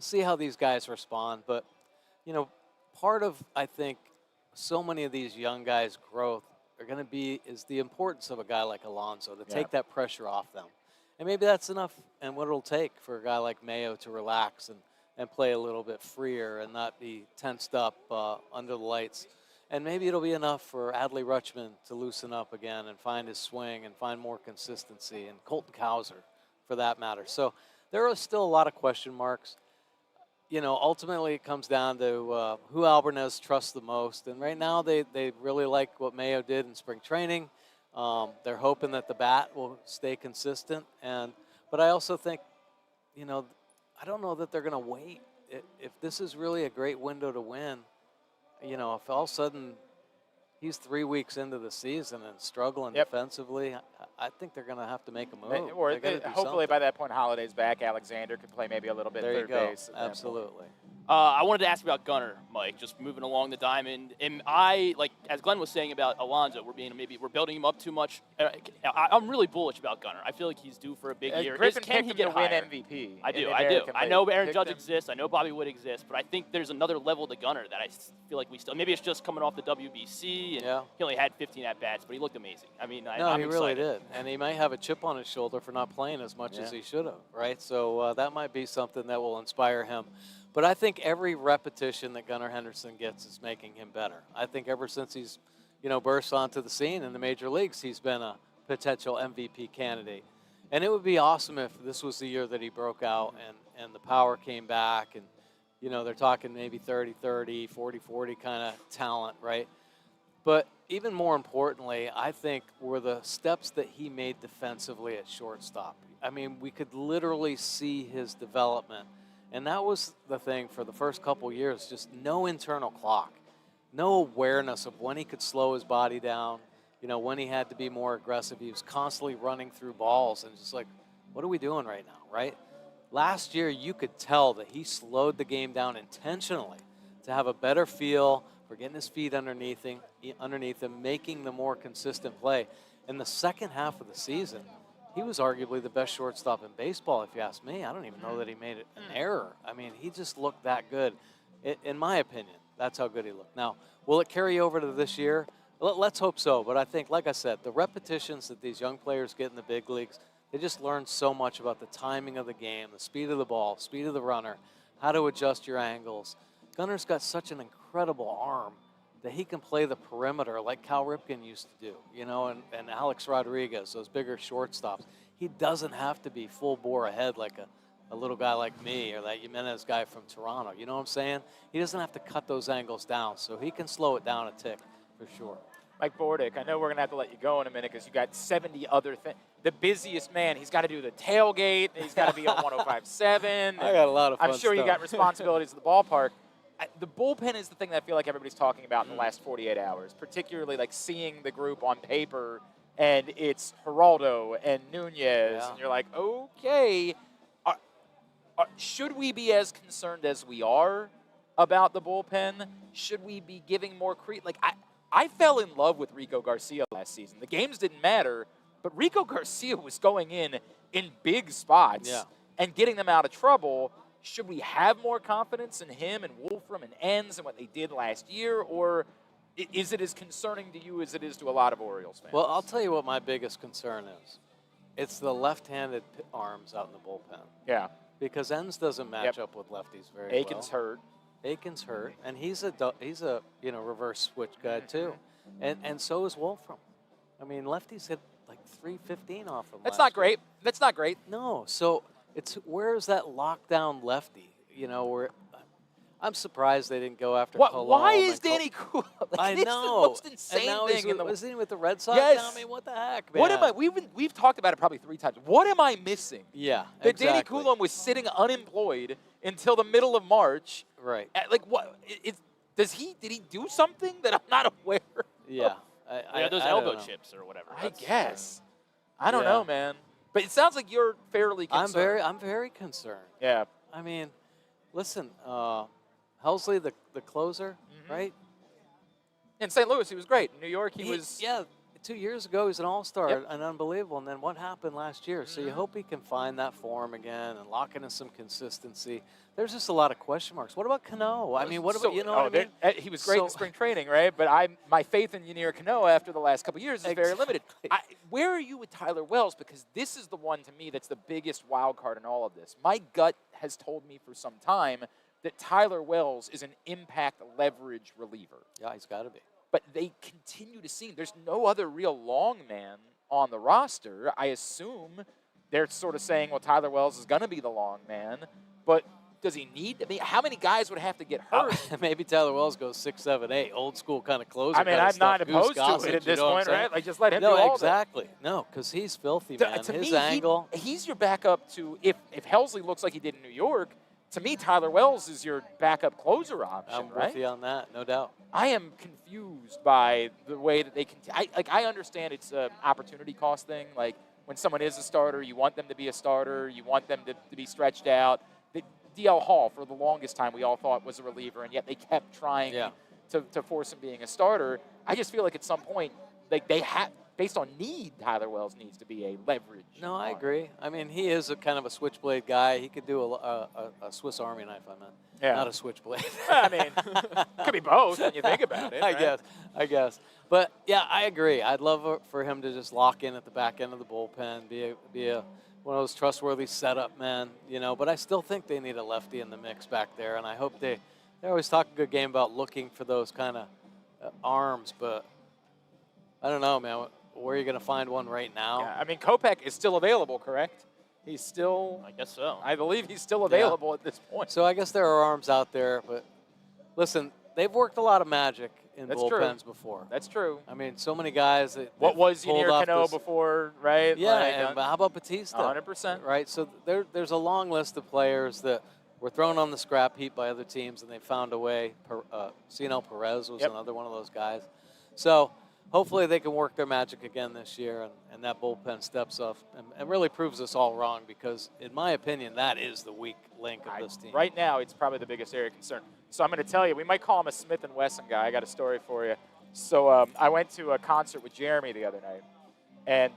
see how these guys respond. But, you know, part of, I think, so many of these young guys' growth are going to be is the importance of a guy like Alonso to take that pressure off them. And maybe that's enough and what it'll take for a guy like Mayo to relax and play a little bit freer and not be tensed up under the lights. And maybe it'll be enough for Adley Rutschman to loosen up again and find his swing and find more consistency, and Colton Cowser for that matter. So there are still a lot of question marks. You know, ultimately it comes down to who Alvarez trusts the most. And right now they really like what Mayo did in spring training. They're hoping that the bat will stay consistent. But I also think, you know, I don't know that they're going to wait. If this is really a great window to win, you know, if all of a sudden he's 3 weeks into the season and struggling defensively, I think they're going to have to make a move. Or hopefully by that point, Holiday's back. Alexander could play maybe a little bit third base. Absolutely. I wanted to ask about Gunnar, Mike, just moving along the diamond. Am I, like, as Glenn was saying about Alonso, we're building him up too much. I'm really bullish about Gunnar. I feel like he's due for a big year. Griffin Can he get win higher? MVP? I do. I know Aaron Judge exists. I know Bobby Wood exists. But I think there's another level to Gunnar that I feel like we still – maybe it's just coming off the WBC. And he only had 15 at-bats, but he looked amazing. I mean, I'm he excited. really did. And he might have a chip on his shoulder for not playing as much as he should have, right? So that might be something that will inspire him. But I think every repetition that Gunnar Henderson gets is making him better. I think ever since he's, you know, burst onto the scene in the major leagues, he's been a potential MVP candidate. And it would be awesome if this was the year that he broke out and the power came back and, you know, they're talking maybe 30-30, 40-40 kind of talent, right? But even more importantly, I think were the steps that he made defensively at shortstop. I mean, we could literally see his development. And that was the thing for the first couple years, just no internal clock, no awareness of when he could slow his body down, you know, when he had to be more aggressive. He was constantly running through balls and just like, what are we doing right now, right? Last year, you could tell that he slowed the game down intentionally to have a better feel for getting his feet underneath him, making the more consistent play. In the second half of the season, he was arguably the best shortstop in baseball, if you ask me. I don't even know that he made an error. I mean, he just looked that good. In my opinion, that's how good he looked. Now, will it carry over to this year? Let's hope so. But I think, like I said, the repetitions that these young players get in the big leagues, they just learn so much about the timing of the game, the speed of the ball, speed of the runner, how to adjust your angles. Gunnar's got such an incredible arm that he can play the perimeter like Cal Ripken used to do, you know, and Alex Rodriguez, those bigger shortstops. He doesn't have to be full bore ahead like a little guy like me or that Jimenez guy from Toronto. You know what I'm saying? He doesn't have to cut those angles down, so he can slow it down a tick for sure. Mike Bordick, I know we're going to have to let you go in a minute because you got 70 other things. The busiest man, he's got to do the tailgate, and he's got to be on 105.7. I got a lot of fun I'm sure you stuff. got responsibilities at the ballpark. The bullpen is the thing that I feel like everybody's talking about in the last 48 hours, particularly like seeing the group on paper, and it's Geraldo and Nunez, and you're like, okay, should we be as concerned as we are about the bullpen? Should we be giving more credence? Like, I fell in love with Rico Garcia last season. The games didn't matter, but Rico Garcia was going in big spots and getting them out of trouble. Should we have more confidence in him and Wolfram and Enns and what they did last year, or is it as concerning to you as it is to a lot of Orioles fans? Well, I'll tell you what my biggest concern is. It's the left-handed arms out in the bullpen. Yeah. Because Enns doesn't match up with lefties very well. Aiken's hurt. Aiken's hurt, and he's a reverse switch guy too, and so is Wolfram. I mean, lefties hit like 315 off him. That's not great. That's not great. No, so it's where's that lockdown lefty? Where I'm surprised they didn't go after Colon. Why is Danny Coulomb? I It's know. the most insane and now thing in the world. Isn't he with the Red Sox? Yes. I mean, what the heck, man? What am I? We've talked about it probably 3 times. What am I missing? Yeah, That exactly. Danny Coulomb was sitting unemployed until the middle of March. Right. Like what? Did he do something that I'm not aware of? Yeah. Those I elbow don't know. chips or whatever. I guess. I don't Yeah. know, man. But it sounds like you're fairly concerned. I'm very concerned. Yeah. I mean, listen, Helsley, the closer, right? In St. Louis, he was great. In New York, he was. Yeah, 2 years ago, he was an all-star Yep. and unbelievable. And then what happened last year? So you hope he can find that form again and lock in some consistency. There's just a lot of question marks. What about Cano? I mean, what about, what I mean? He was great in spring training, right? But my faith in Yunier Cano after the last couple of years is very limited. Where are you with Tyler Wells? Because this is the one, to me, that's the biggest wild card in all of this. My gut has told me for some time that Tyler Wells is an impact leverage reliever. Yeah, he's got to be. But they continue to see there's no other real long man on the roster. I assume they're sort of saying, well, Tyler Wells is going to be the long man, but does he need? I mean, how many guys would have to get hurt? Maybe Tyler Wells goes 6, 7, 8, old school kind of closer. I mean, I'm not opposed to it at this point, right? Like, just let him do all exactly. No, because he's filthy, man. To His me, angle. He's your backup to, if Helsley looks like he did in New York, to me, Tyler Wells is your backup closer option, I'm right? with you on that, no doubt. I am confused by the way that they can. I understand it's an opportunity cost thing. Like, when someone is a starter, you want them to be a starter. You want them to be stretched out. DL Hall, for the longest time, we all thought was a reliever, and yet they kept trying to force him being a starter. I just feel like at some point, like they have, based on need, Tyler Wells needs to be a leverage. No, I agree. I mean, he is a kind of a switchblade guy. He could do a Swiss Army knife, I meant. Yeah. Not a switchblade. I mean, could be both when you think about it. Right? I guess. But, yeah, I agree. I'd love for him to just lock in at the back end of the bullpen, be one of those trustworthy setup men, But I still think they need a lefty in the mix back there, and I hope they always talk a good game about looking for those kind of arms, but I don't know, man. Where are you going to find one right now? Yeah, I mean, Kopech is still available, correct? He's still. I guess so. I believe he's still available at this point. So I guess there are arms out there, but listen, they've worked a lot of magic in That's bullpens true. before. That's true. I mean, so many guys that What was pulled Yunier off Cano this- before, right? Yeah, Like, and how about Batista? 100%. Right, so there's a long list of players that were thrown on the scrap heap by other teams, and they found a way. Cianel Perez was another one of those guys. So hopefully they can work their magic again this year, and that bullpen steps up and really proves us all wrong, because, in my opinion, that is the weak link of this team. Right now, it's probably the biggest area of concern. So I'm going to tell you, we might call him a Smith & Wesson guy. I got a story for you. So I went to a concert with Jeremy the other night, and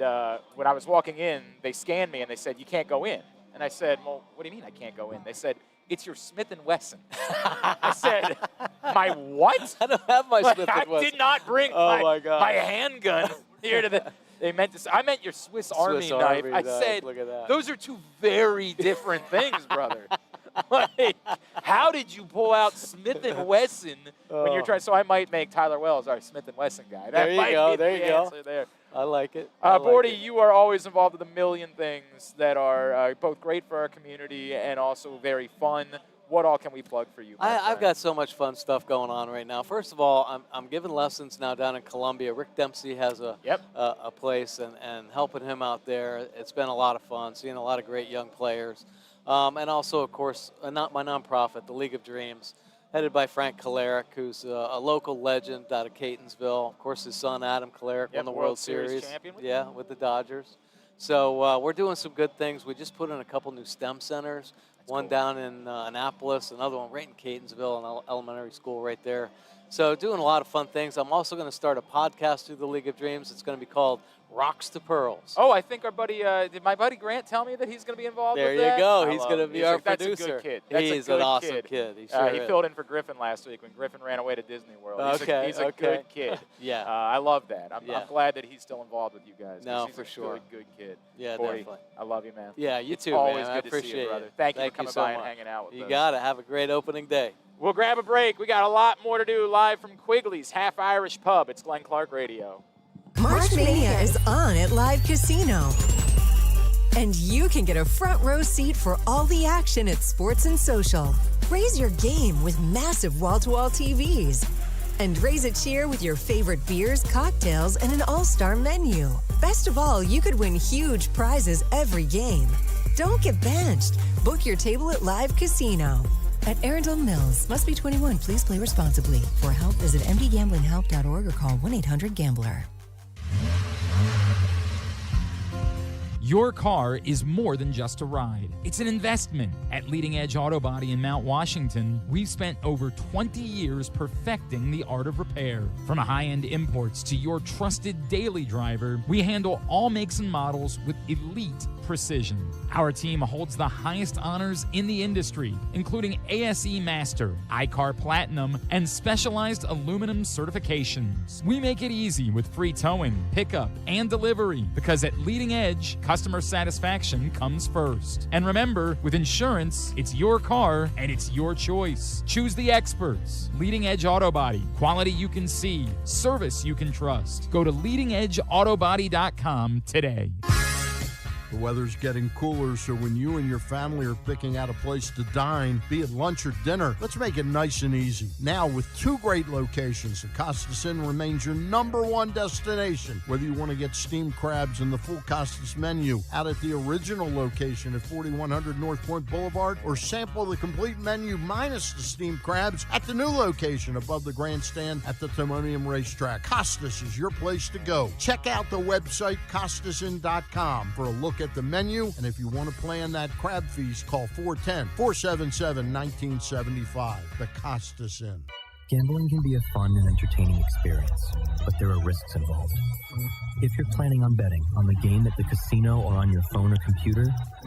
when I was walking in, they scanned me, and they said, you can't go in. And I said, well, what do you mean I can't go in? They said, it's your Smith & Wesson. I said, my what? I don't have my Smith & Wesson. I did not bring my handgun here to the. They meant to. I meant your Swiss Army knife. I said, look at that. those are two very different things, brother. Like, how did you pull out Smith & Wesson when you're trying? So I might make Tyler Wells our Smith & Wesson guy. That There you might go, be there the you go. answer there. I like it. Bordy, you are always involved with a million things that are both great for our community and also very fun. what all can we plug for you? my I've friend? got so much fun stuff going on right now. First of all, I'm giving lessons now down in Columbia. Rick Dempsey has a place, and helping him out there. It's been a lot of fun, seeing a lot of great young players. And also, of course, my nonprofit, the League of Dreams, headed by Frank Kolaric, who's a local legend out of Catonsville. Of course, his son, Adam Kolaric, won the World Series. Champion with with the Dodgers. So we're doing some good things. We just put in a couple new STEM centers. One down in Annapolis, another one right in Catonsville, an elementary school right there. So doing a lot of fun things. I'm also going to start a podcast through the League of Dreams. It's going to be called Rocks to Pearls. Oh, I think our buddy, did my buddy Grant tell me that he's going to be involved there with that? You go. He's going to be our producer. That's a good kid. That's He's a good an awesome kid. He sure he filled in for Griffin last week when Griffin ran away to Disney World. He's a good kid. Yeah. I love that. I'm glad that he's still involved with you guys. No, he's for sure. Good kid. Yeah, Bordy, definitely. I love you, man. Yeah, you too, Always man. good I to appreciate see you, brother. it. Thank you for coming so by much. and hanging out with us. You got it. Have a great opening day. We'll grab a break. We got a lot more to do live from Quigley's Half Irish Pub. It's Glenn Clark Radio. March Mania is on at Live Casino. And you can get a front row seat for all the action at Sports and Social. Raise your game with massive wall-to-wall TVs. And raise a cheer with your favorite beers, cocktails, and an all-star menu. Best of all, you could win huge prizes every game. Don't get benched. Book your table at Live Casino. At Arundel Mills. Must be 21. Please play responsibly. For help, visit mdgamblinghelp.org or call 1-800-GAMBLER. Your car is more than just a ride. It's an investment. At Leading Edge Auto Body in Mount Washington, we've spent over 20 years perfecting the art of repair. From high-end imports to your trusted daily driver, we handle all makes and models with elite precision. Our team holds the highest honors in the industry, including ASE Master, iCar Platinum, and specialized aluminum certifications. We make it easy with free towing, pickup, and delivery because at Leading Edge, customer satisfaction comes first. And remember, with insurance, it's your car and it's your choice. Choose the experts. Leading Edge Auto Body. Quality you can see. Service you can trust. Go to leadingedgeautobody.com today. The weather's getting cooler, so when you and your family are picking out a place to dine, be it lunch or dinner, let's make it nice and easy. Now, with 2 great locations, the Costas Inn remains your #1 destination. Whether you want to get steamed crabs and the full Costas menu out at the original location at 4100 North Point Boulevard, or sample the complete menu minus the steamed crabs at the new location above the grandstand at the Timonium Racetrack, Costas is your place to go. Check out the website, CostasInn.com, for a look at the menu, and if you want to plan that crab feast, call 410-477-1975. The Costas Inn. Gambling can be a fun and entertaining experience, but there are risks involved. If you're planning on betting on the game at the casino or on your phone or computer,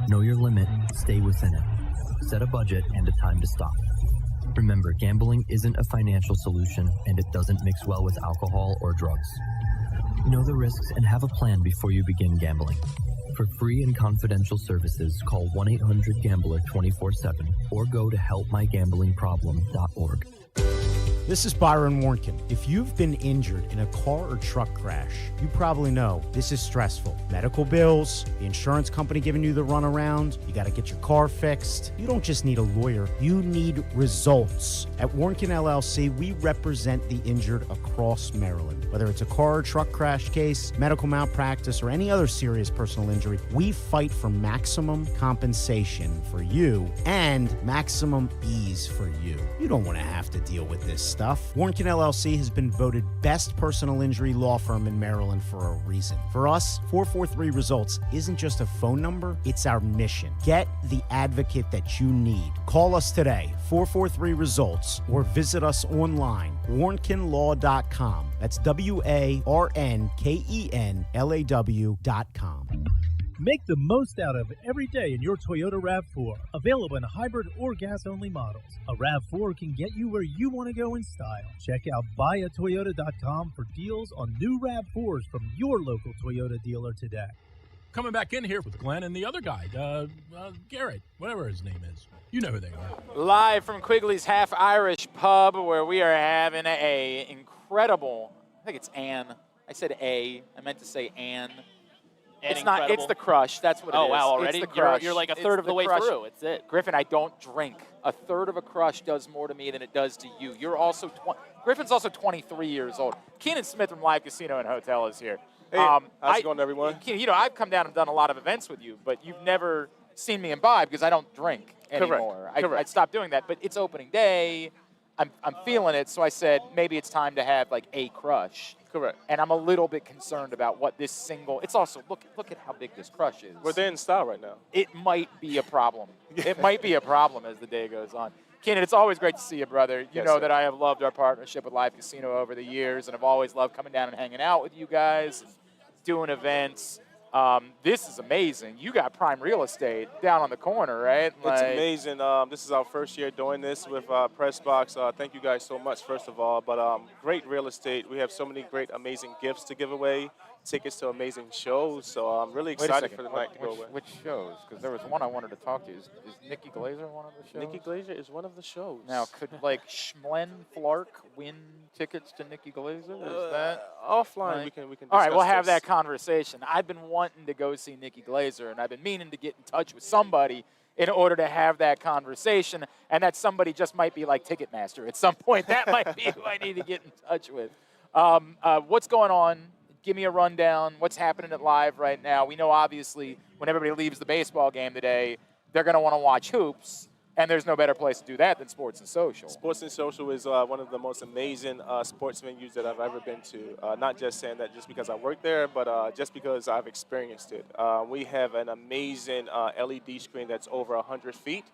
know your limit, stay within it. Set a budget and a time to stop. Remember, gambling isn't a financial solution, and it doesn't mix well with alcohol or drugs. Know the risks and have a plan before you begin gambling. For free and confidential services, call 1-800-GAMBLER 24/7 or go to helpmygamblingproblem.org. This is Byron Warnkin. If you've been injured in a car or truck crash, you probably know this is stressful. Medical bills, the insurance company giving you the runaround, you got to get your car fixed. You don't just need a lawyer, you need results. At Warnkin LLC, we represent the injured across Maryland. Whether it's a car or truck crash case, medical malpractice, or any other serious personal injury, we fight for maximum compensation for you and maximum ease for you. You don't want to have to deal with this stuff. Warnkin LLC has been voted best personal injury law firm in Maryland for a reason. For us, 443 Results isn't just a phone number, it's our mission. Get the advocate that you need. Call us today, 443 Results, or visit us online, warnkinlaw.com. That's WARNKENLAW.com. Make the most out of every day in your Toyota RAV4. Available in hybrid or gas-only models. A RAV4 can get you where you want to go in style. Check out buyatoyota.com for deals on new RAV4s from your local Toyota dealer today. Coming back in here with Glenn and the other guy, Garrett, whatever his name is. You know who they are. Live from Quigley's Half Irish Pub, where we are having a incredible, I think it's Ann. I said A. I meant to say Ann. And It's not. It's incredible. the crush. That's what it is. Oh, wow, It's already? the crush. You're like a It's third of the way crush. through. It's it. Griffin, I don't drink. A third of a crush does more to me than it does to you. You're also Griffin's also 23 years old. Keenan Smith from Live Casino and Hotel is here. Hey, how's it going, everyone? Keenan, you know, I've come down and done a lot of events with you, but you've never seen me imbibe because I don't drink anymore. I stopped doing that. But it's opening day. I'm feeling it, so I said maybe it's time to have like a crush. Correct. And I'm a little bit concerned about what this single. It's also look at how big this crush is. Well, they're in style right now. It might be a problem. It might be a problem as the day goes on. Keenan, it's always great to see you, brother. You Yes, know sir. that I have loved our partnership with Live Casino over the years, and I've always loved coming down and hanging out with you guys, doing events. This is amazing. You got prime real estate down on the corner, right? It's amazing. This is our first year doing this with Pressbox. Thank you guys so much, first of all. But great real estate. We have so many great, amazing gifts to give away, tickets to amazing shows. So I'm really Wait a excited second. for the night to go away. Which shows? Because there was one I wanted to talk to you. Is Nikki Glazer one of the shows? Nikki Glazer is one of the shows. Now, could like Schmlen Flark win tickets to Nikki Glazer? Is that offline? right? We can. All right, we'll discuss have this. that conversation. I've been wanting to go see Nikki Glazer, and I've been meaning to get in touch with somebody in order to have that conversation, and that somebody just might be like Ticketmaster at some point. That might be who I need to get in touch with. What's going on? Give me a rundown. What's happening at Live right now? We know, obviously, when everybody leaves the baseball game today, they're going to want to watch hoops, and there's no better place to do that than Sports and Social. Sports and Social is one of the most amazing sports venues that I've ever been to. Not just saying that just because I work there, but just because I've experienced it. We have an amazing LED screen that's over 100 feet.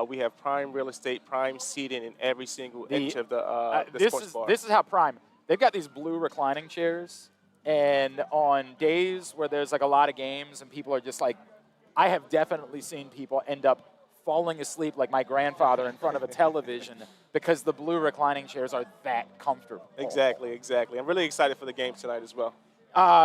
We have prime real estate, prime seating in every single inch of the sports bar. This is how prime. They've got these blue reclining chairs, and on days where there's like a lot of games and people are just like, I have definitely seen people end up falling asleep like my grandfather in front of a television because the blue reclining chairs are that comfortable. Exactly. I'm really excited for the game tonight as well.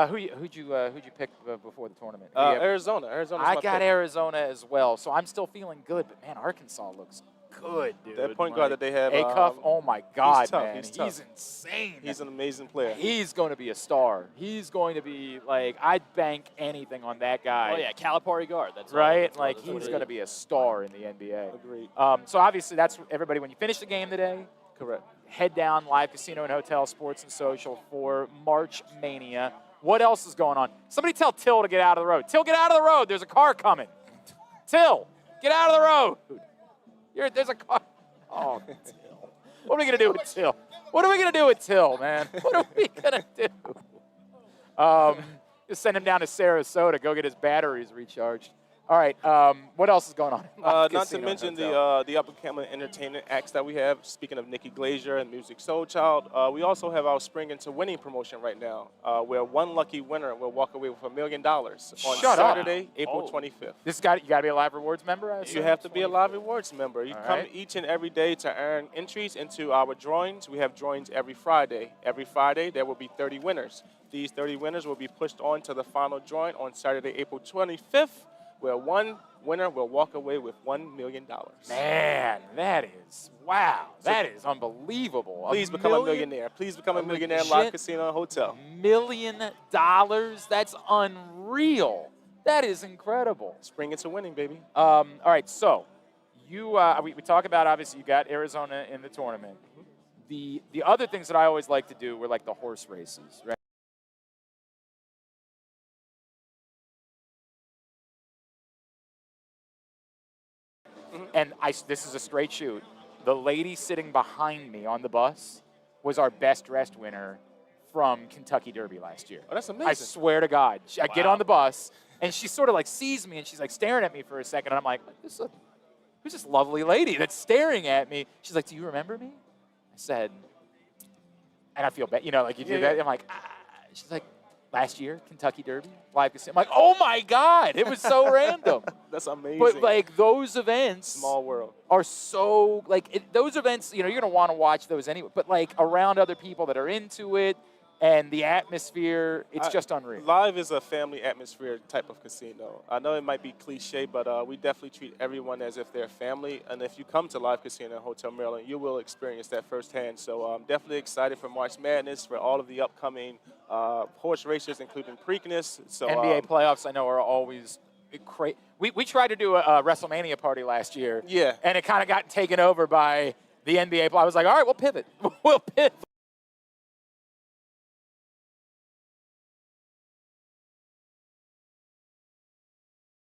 Who'd you pick before the tournament? Arizona. Arizona's I my got pick. Arizona as well, so I'm still feeling good. But man, Arkansas looks good, dude. That point guard that they have, Acuff, oh my God, he's tough, man, he's tough. he's insane. He's an amazing player. He's going to be a star. He's going to be like, I'd bank anything on that guy. Oh yeah, Calipari guard. That's right. That's Like what he's it going to is. be a star in the NBA. Agreed. So obviously that's everybody. When you finish the game today, correct. Head down Live Casino and Hotel, Sports and Social for March Mania. What else is going on? Somebody tell Till to get out of the road. Till, get out of the road. There's a car coming. Till, get out of the road. There's a car. Oh, Till. What are we going to do with Till? What are we going to do with Till, man? What are we going to do? Just send him down to Sarasota, go get his batteries recharged. All right, what else is going on? Not to mention the up-and-coming entertainment acts that we have. Speaking of Nikki Glazer and Music Soul Child, we also have our Spring Into Winning promotion right now, where one lucky winner will walk away with $1 million on Saturday, April 25th. You got to be a Live Rewards member, I assume? You have to be a Live Rewards member. You All come right. each and every day to earn entries into our drawings. We have drawings every Friday. Every Friday, there will be 30 winners. These 30 winners will be pushed on to the final drawing on Saturday, April 25th, where one winner will walk away with $1 million. Man, that is, wow, that is unbelievable. Please become a millionaire. Please become a millionaire in Live Casino and Hotel. $1 million? That's unreal. That is incredible. Spring Into Winning, baby. All right, so we talk about, obviously, you got Arizona in the tournament. The other things that I always like to do were like the horse races, right? And this is a straight shoot. The lady sitting behind me on the bus was our best dressed winner from Kentucky Derby last year. Oh, that's amazing. I swear to God. I get on the bus, and she sort of like sees me, and she's like staring at me for a second, and I'm like, who's this lovely lady that's staring at me? She's like, do you remember me? I said, and I feel bad, like you do that. I'm like, She's like, last year, Kentucky Derby, Live Casino. I'm like, oh my God, it was so random. That's amazing. But like those events, small world, are so those events. You're gonna want to watch those anyway. But like around other people that are into it, and the atmosphere, it's just unreal. Live is a family atmosphere type of casino. I know it might be cliche, but we definitely treat everyone as if they're family. And if you come to Live Casino Hotel Maryland, you will experience that firsthand. So I'm definitely excited for March Madness, for all of the upcoming horse races, including Preakness. So NBA playoffs, I know, are always crazy. We tried to do a WrestleMania party last year. Yeah. And it kind of got taken over by the NBA. I was like, all right, we'll pivot. We'll pivot.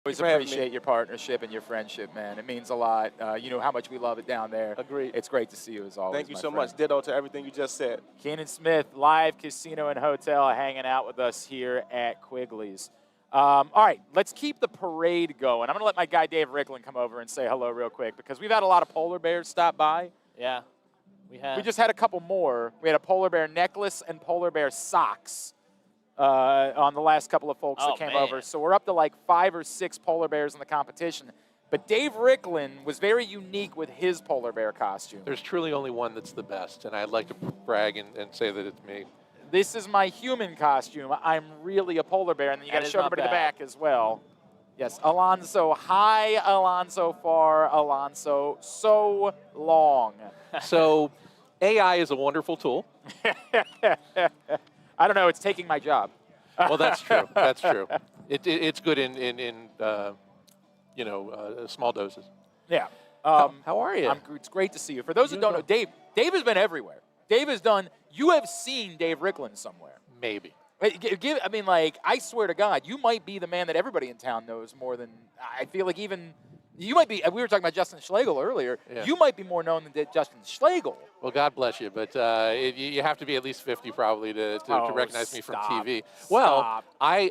Always appreciate your partnership and your friendship, man. It means a lot. You know how much we love it down there. Agreed. It's great to see you as always. Thank you my so friend. much. Ditto to everything you just said. Keenan Smith, Live Casino and Hotel, hanging out with us here at Quigley's. All right, let's keep the parade going. I'm going to let my guy Dave Ricklin come over and say hello real quick because we've had a lot of polar bears stop by. Yeah, we have. We just had a couple more. We had a polar bear necklace and polar bear socks on the last couple of folks that came over. So we're up to like 5 or 6 polar bears in the competition. But Dave Ricklin was very unique with his polar bear costume. There's truly only one that's the best, and I'd like to brag and say that it's me. This is my human costume. I'm really a polar bear, and then you got to show everybody the back as well. Yes, Alonso high, Alonso far, Alonso so long. So AI is a wonderful tool. I don't know, it's taking my job. Well, that's true. That's true. It's good in small doses. Yeah. How are you? It's great to see you. For those who don't know, Dave has been everywhere. Dave has done, you have seen Dave Ricklin somewhere. Maybe. I mean, like, I swear to God, you might be the man that everybody in town knows more than, I feel like even, you might be, we were talking about Justin Schlegel earlier, you might be more known than Justin Schlegel. Well, God bless you, but you have to be at least 50 probably to recognize me from TV. Well, I'm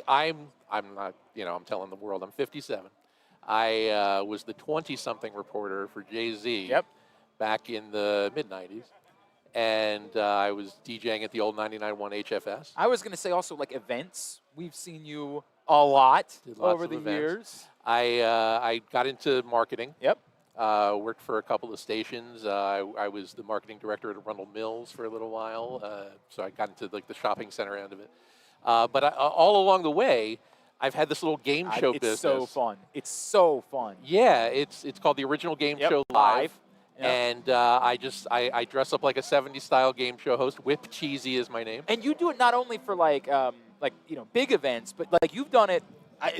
not, I'm telling the world, I'm 57. I was the 20-something reporter for Jay-Z back in the mid-90s. And I was DJing at the old 99.1 HFS. I was going to say also like events. We've seen you a lot over the years. I got into marketing. Yep. Worked for a couple of stations. I was the marketing director at Arundel Mills for a little while. So I got into like the shopping center end of it. But all along the way, I've had this little game show business. It's so fun. It's so fun. Yeah, it's called the Original Game Show Live. And I dress up like a 70s style game show host. Whip Cheesy is my name. And you do it not only for like big events, but like you've done it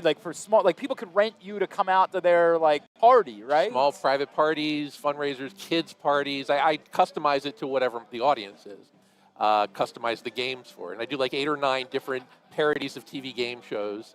like for small, like people could rent you to come out to their like party, right? Small private parties, fundraisers, kids parties. I customize it to whatever the audience is. Customize the games for it. And I do like 8 or 9 different parodies of TV game shows.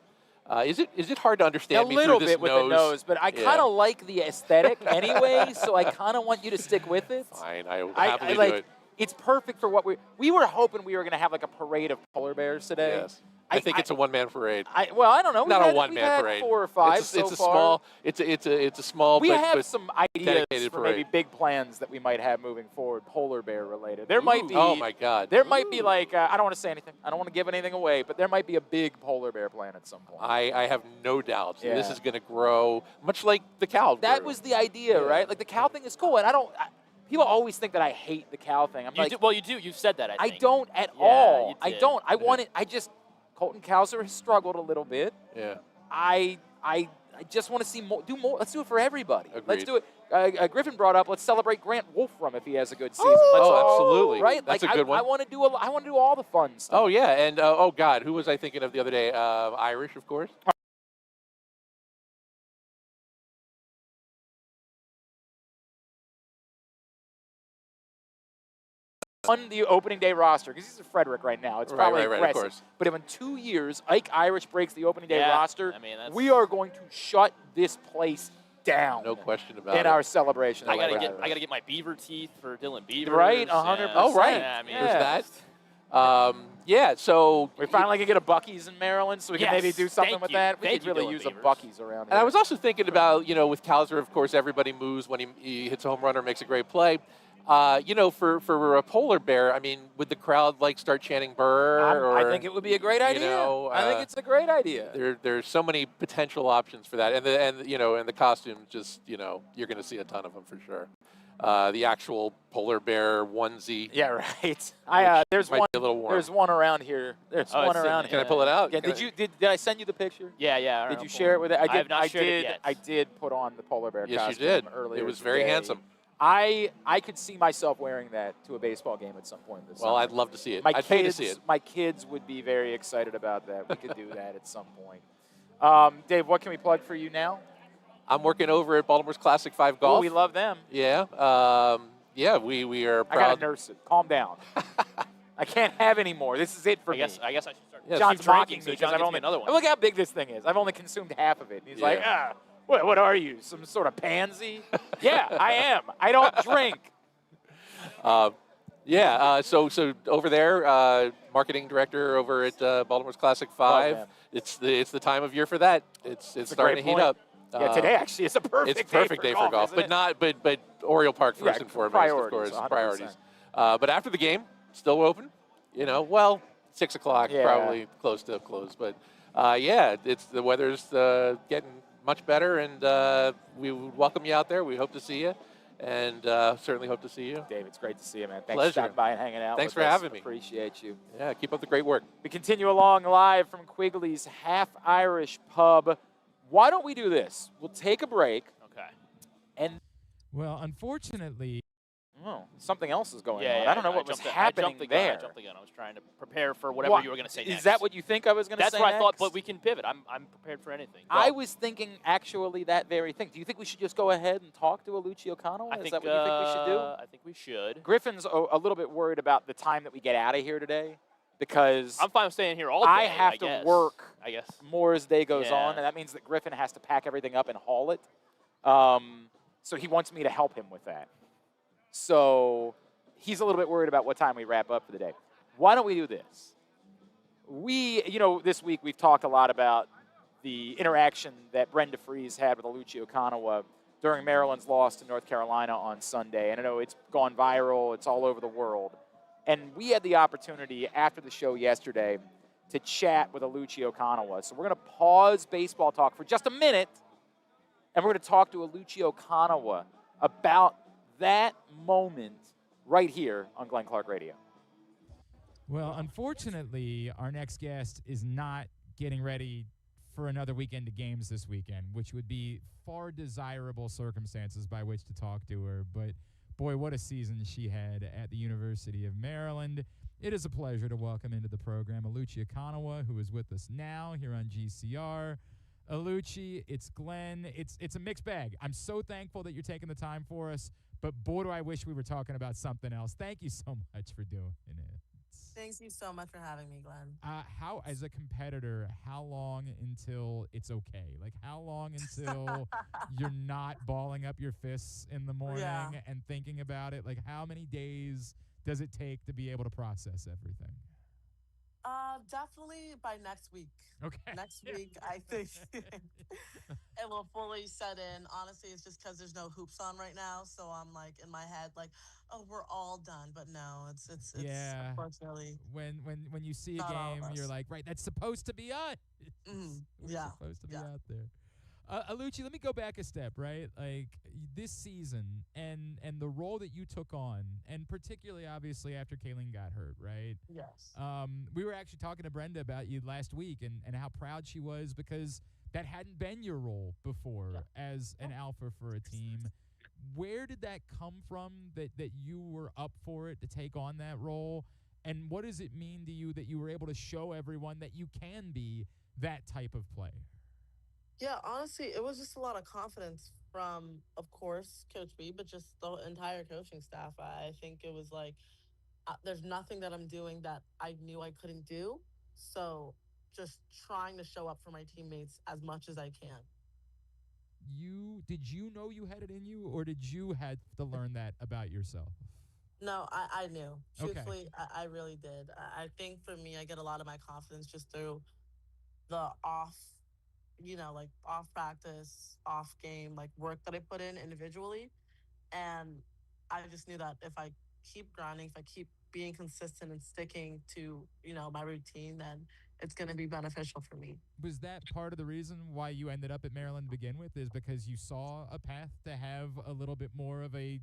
Is it hard to understand me through this A little bit with the nose, but I kind of like the aesthetic anyway, so I kind of want you to stick with it. Fine, I will happily do it. It's perfect for what we were hoping we were going to have like a parade of polar bears today. Yes. I think it's a one-man parade. I don't know. Not a one-man parade. 4 or 5 it's so a far. small. It's a small. We but have some ideas for parade. maybe big plans that we might have moving forward, polar bear related. There might be. Oh my God. There might be like I don't want to say anything. I don't want to give anything away, but there might be a big polar bear plan at some point. I have no doubts. Yeah. This is going to grow much like the cow. That was the idea, right? Like the cow thing is cool, and people always think that I hate the cow thing. You do. You've said that. I think. don't at all. I don't. I want it. I just. Colton Cowser has struggled a little bit. Yeah. I just want to see more. Do more. Let's do it for everybody. Agreed. Let's do it. Griffin brought up. Let's celebrate Grant Wolfram if he has a good season. Absolutely. Right. That's like a good one. I want to do all the fun stuff. Oh yeah, and oh God, who was I thinking of the other day? Irish, of course. On the opening day roster, because he's a Frederick right now. It's probably aggressive. Of course. But if in 2 years Ike Irish breaks the opening day roster, we are going to shut this place down. No question about in it. our celebration. I gotta get my beaver teeth for Dylan Beavers. Right, 100%. Oh right. Yeah, I mean, There's that. Yeah. So we finally can get a Buc-ee's in Maryland, so we can maybe do something with that. We could really use a Buc-ee's around here. And I was also thinking about, with Cowser, of course, everybody moves when he hits a home run or makes a great play. For a polar bear, I mean, would the crowd start chanting "Burr"? I think it would be a great idea. I think it's a great idea. There's so many potential options for that, and the costumes, just you're going to see a ton of them for sure. the actual polar bear onesie. Yeah, right. There's might one. be a little warm. There's one around here. There's Oh, one it's around in- here. Can I pull it out? Yeah, Can did I send you the picture? Yeah. Did you share it with it? I have not shared it yet. I did put on the polar bear Yes, you costume did. earlier. It was very today. handsome. I could see myself wearing that to a baseball game at some point this Well, summer. I'd love to see it. My I'd kids, pay to see it. My kids would be very excited about that. We could do that at some point. Dave, what can we plug for you now? I'm working over at Baltimore's Classic 5 Golf. Oh, we love them. Yeah. We are I proud. gotta nurse it. Calm down. I can't have any more. This is it for I me. guess I should start. Yeah, John's keep mocking drinking, me so John because I've gets only me another one. Look how big this thing is. I've only consumed half of it. And he's like, what are you? Some sort of pansy? Yeah, I am. I don't drink. So over there, marketing director over at Baltimore's Classic 5. them. It's the time of year for that. It's a starting to great heat point. up. Yeah, today actually is a perfect It's perfect day for golf, isn't it? but Oriole Park first Yeah, and foremost, priorities, of course, 100%. priorities. But after the game, still open. 6 o'clock, Yeah. probably close to close. But it's the weather's getting much better, and we would welcome you out there. We hope to see you, and certainly hope to see you. Dave, it's great to see you, man. Thanks Pleasure. for stopping by and hanging out Thanks with for us. having me. Appreciate you. Yeah, keep up the great work. We continue along live from Quigley's Half Irish Pub. Why don't we do this? We'll take a break. Okay. And Well, unfortunately, something else is going Yeah, on. yeah, I don't know what I was jumped the- happening I jumped the gun. there. I jumped the gun. I was trying to prepare for whatever What? you were going to say next. Is that what you think I was going to say That's what I thought, next? but we can pivot. I'm prepared for anything. I Go. was thinking actually that very thing. Do you think we should just go ahead and talk to Oluchi Okananwa? I Is think, that what you think we should do? I think we should. Griffin's a little bit worried about the time that we get out of here today because I'm fine with staying here all day. I have to guess. work I guess. more as day goes Yeah. on, and that means that Griffin has to pack everything up and haul it. So he wants me to help him with that. So he's a little bit worried about what time we wrap up for the day. Why don't we do this? This week we've talked a lot about the interaction that Brenda Frese had with Oluchi Okananwa during Maryland's loss to North Carolina on Sunday. And I know it's gone viral. It's all over the world. And we had the opportunity after the show yesterday to chat with Oluchi Okananwa. So we're going to pause baseball talk for just a minute, and we're going to talk to Oluchi Okananwa about that moment right here on Glenn Clark Radio. well, unfortunately, our next guest is not getting ready for another weekend of games this weekend, which would be far desirable circumstances by which to talk to her. But boy, what a season she had at the University of Maryland. It is a pleasure to welcome into the program Oluchi Okananwa, who is with us now here on GCR. Oluchi, it's Glenn. It's a mixed bag. I'm so thankful that you're taking the time for us, but boy, do I wish we were talking about something else. Thank you so much for doing it. Thank you so much for having me, Glenn. How, as a competitor, how long until it's okay? Like, how long until you're not balling up your fists in the morning and thinking about it? Like, how many days does it take to be able to process everything? Definitely by next week. Okay. Next week, I think it will fully set in. Honestly, it's just because there's no hoops on right now, so I'm like in my head, like, oh, we're all done. But no, it's Yeah. unfortunately. When you see a Not all of game, you're us. like, right, that's supposed to be us. We're Yeah. supposed to be out there. Oluchi, let me go back a step, right? Like this season and the role that you took on, and particularly obviously after Kayleen got hurt, right? Yes. We were actually talking to Brenda about you last week and how proud she was because that hadn't been your role before as an alpha for a team. Where did that come from that you were up for it to take on that role? And what does it mean to you that you were able to show everyone that you can be that type of player? Yeah, honestly, it was just a lot of confidence from, of course, Coach B, but just the entire coaching staff. I think it was like, there's nothing that I'm doing that I knew I couldn't do. So just trying to show up for my teammates as much as I can. Did you know you had it in you, or did you had to learn that about yourself? No, I knew. Okay. Truthfully, I really did. I think for me, I get a lot of my confidence just through the off practice, off game, like work that I put in individually. And I just knew that if I keep grinding, if I keep being consistent and sticking to, my routine, then it's going to be beneficial for me. Was that part of the reason why you ended up at Maryland to begin with, is because you saw a path to have a little bit more of a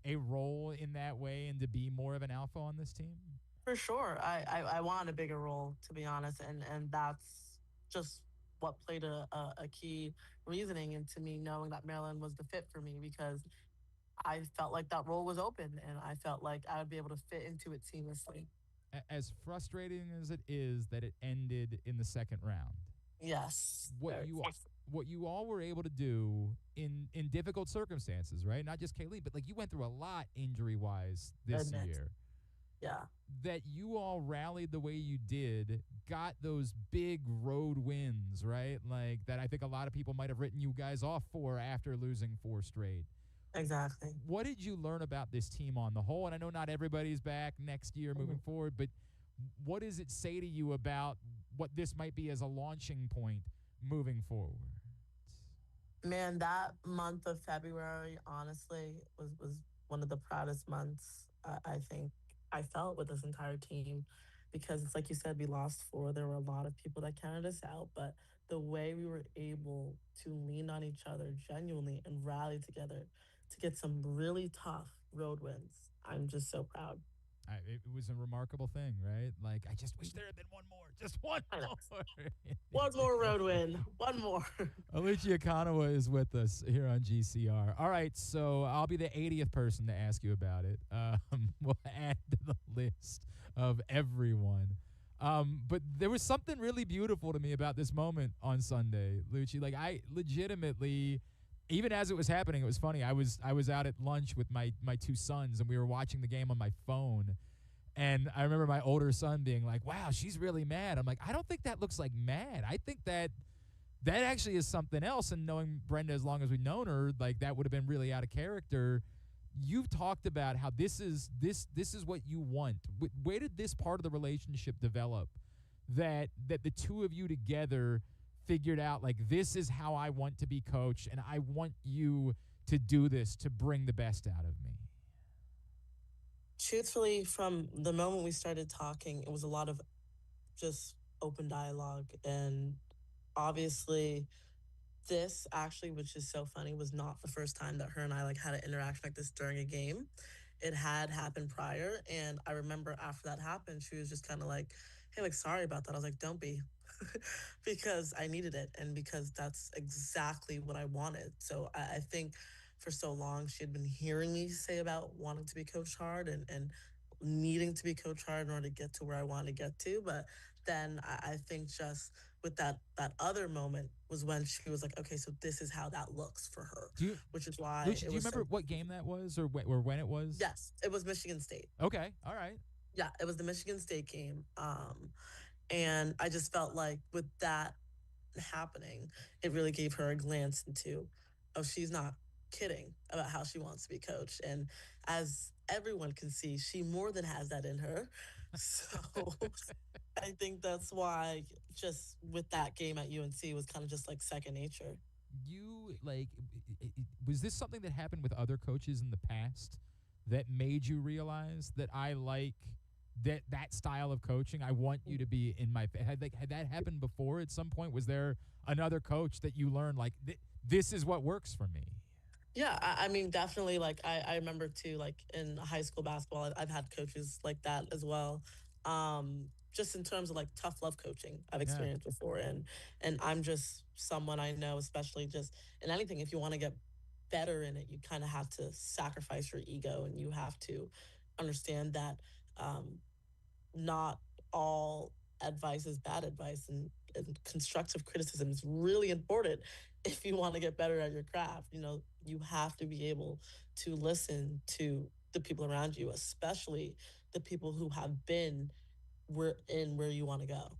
a role in that way and to be more of an alpha on this team? For sure. I want a bigger role, to be honest. And that's just what played a key reasoning into me knowing that Maryland was the fit for me, because I felt like that role was open and I felt like I would be able to fit into it seamlessly. As frustrating as it is that it ended in the second round, Yes. what you all were able to do in difficult circumstances, right? Not just Kaylee, but like you went through a lot injury-wise this year. Yeah. That you all rallied the way you did, got those big road wins, right? Like that I think a lot of people might have written you guys off for after losing 4 straight. Exactly. What did you learn about this team on the whole? And I know not everybody's back next year moving forward, but what does it say to you about what this might be as a launching point moving forward? Man, that month of February, honestly, was one of the proudest months I think I felt with this entire team, because it's like you said, we lost 4. There were a lot of people that counted us out, but the way we were able to lean on each other genuinely and rally together to get some really tough road wins, I'm just so proud. It was a remarkable thing, right? Like, I just wish there had been one more. Just one more. One more road win. One more. Oluchi Okananwa is with us here on GCR. All right, so I'll be the 80th person to ask you about it. We'll add to the list of everyone. But there was something really beautiful to me about this moment on Sunday, Luchi. Like, I legitimately, even as it was happening, it was funny. I was out at lunch with my 2 sons, and we were watching the game on my phone. And I remember my older son being like, wow, she's really mad. I'm like, I don't think that looks like mad. I think that actually is something else. And knowing Brenda as long as we've known her, like that would have been really out of character. You've talked about how this is what you want. Where did this part of the relationship develop that the two of you together figured out, like, this is how I want to be coached, and I want you to do this to bring the best out of me? Truthfully, from the moment we started talking, it was a lot of just open dialogue. And obviously, this actually, which is so funny, was not the first time that her and I like had an interaction like this during a game. It had happened prior, and I remember after that happened, she was just kind of like, hey, like, sorry about that. I was like, don't be. Because I needed it and because that's exactly what I wanted. So I think for so long she had been hearing me say about wanting to be coached hard and needing to be coached hard in order to get to where I want to get to. But then I think just with that other moment was when she was like, okay, so this is how that looks for her, which is why. Luchi, do you remember what game that was or when it was? Yes, it was Michigan State. Okay, all right. Yeah, it was the Michigan State game. And I just felt like with that happening, it really gave her a glance into, oh, she's not kidding about how she wants to be coached. And as everyone can see, she more than has that in her. So I think that's why just with that game at UNC was kind of just like second nature. You, like, was this something that happened with other coaches in the past that made you realize that I like that style of coaching? I want you to be in my had that happened before at some point? Was there another coach that you learned like this is what works for me? Yeah, I mean, definitely. Like I remember too, like in high school basketball, I've had coaches like that as well. Just in terms of like tough love coaching, I've experienced before, and I'm just someone I know, especially just in anything. If you want to get better in it, you kind of have to sacrifice your ego, and you have to understand that not all advice is bad advice, and constructive criticism is really important if you want to get better at your craft. You know, you have to be able to listen to the people around you, especially the people who have been where you want to go.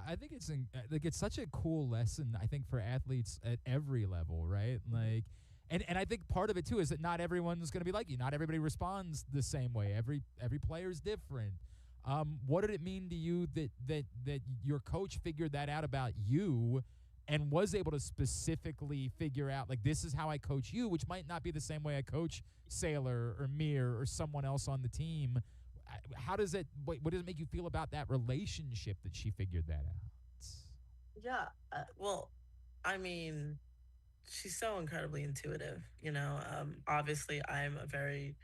I think it's such a cool lesson, I think, for athletes at every level, right? Like, and I think part of it too is that not everyone's going to be like you. Not everybody responds the same way. Every player is different. What did it mean to you that your coach figured that out about you and was able to specifically figure out, like, this is how I coach you, which might not be the same way I coach Saylor or Mir or someone else on the team? What does it make you feel about that relationship that she figured that out? Yeah, well, I mean, she's so incredibly intuitive, you know. Obviously, I'm a very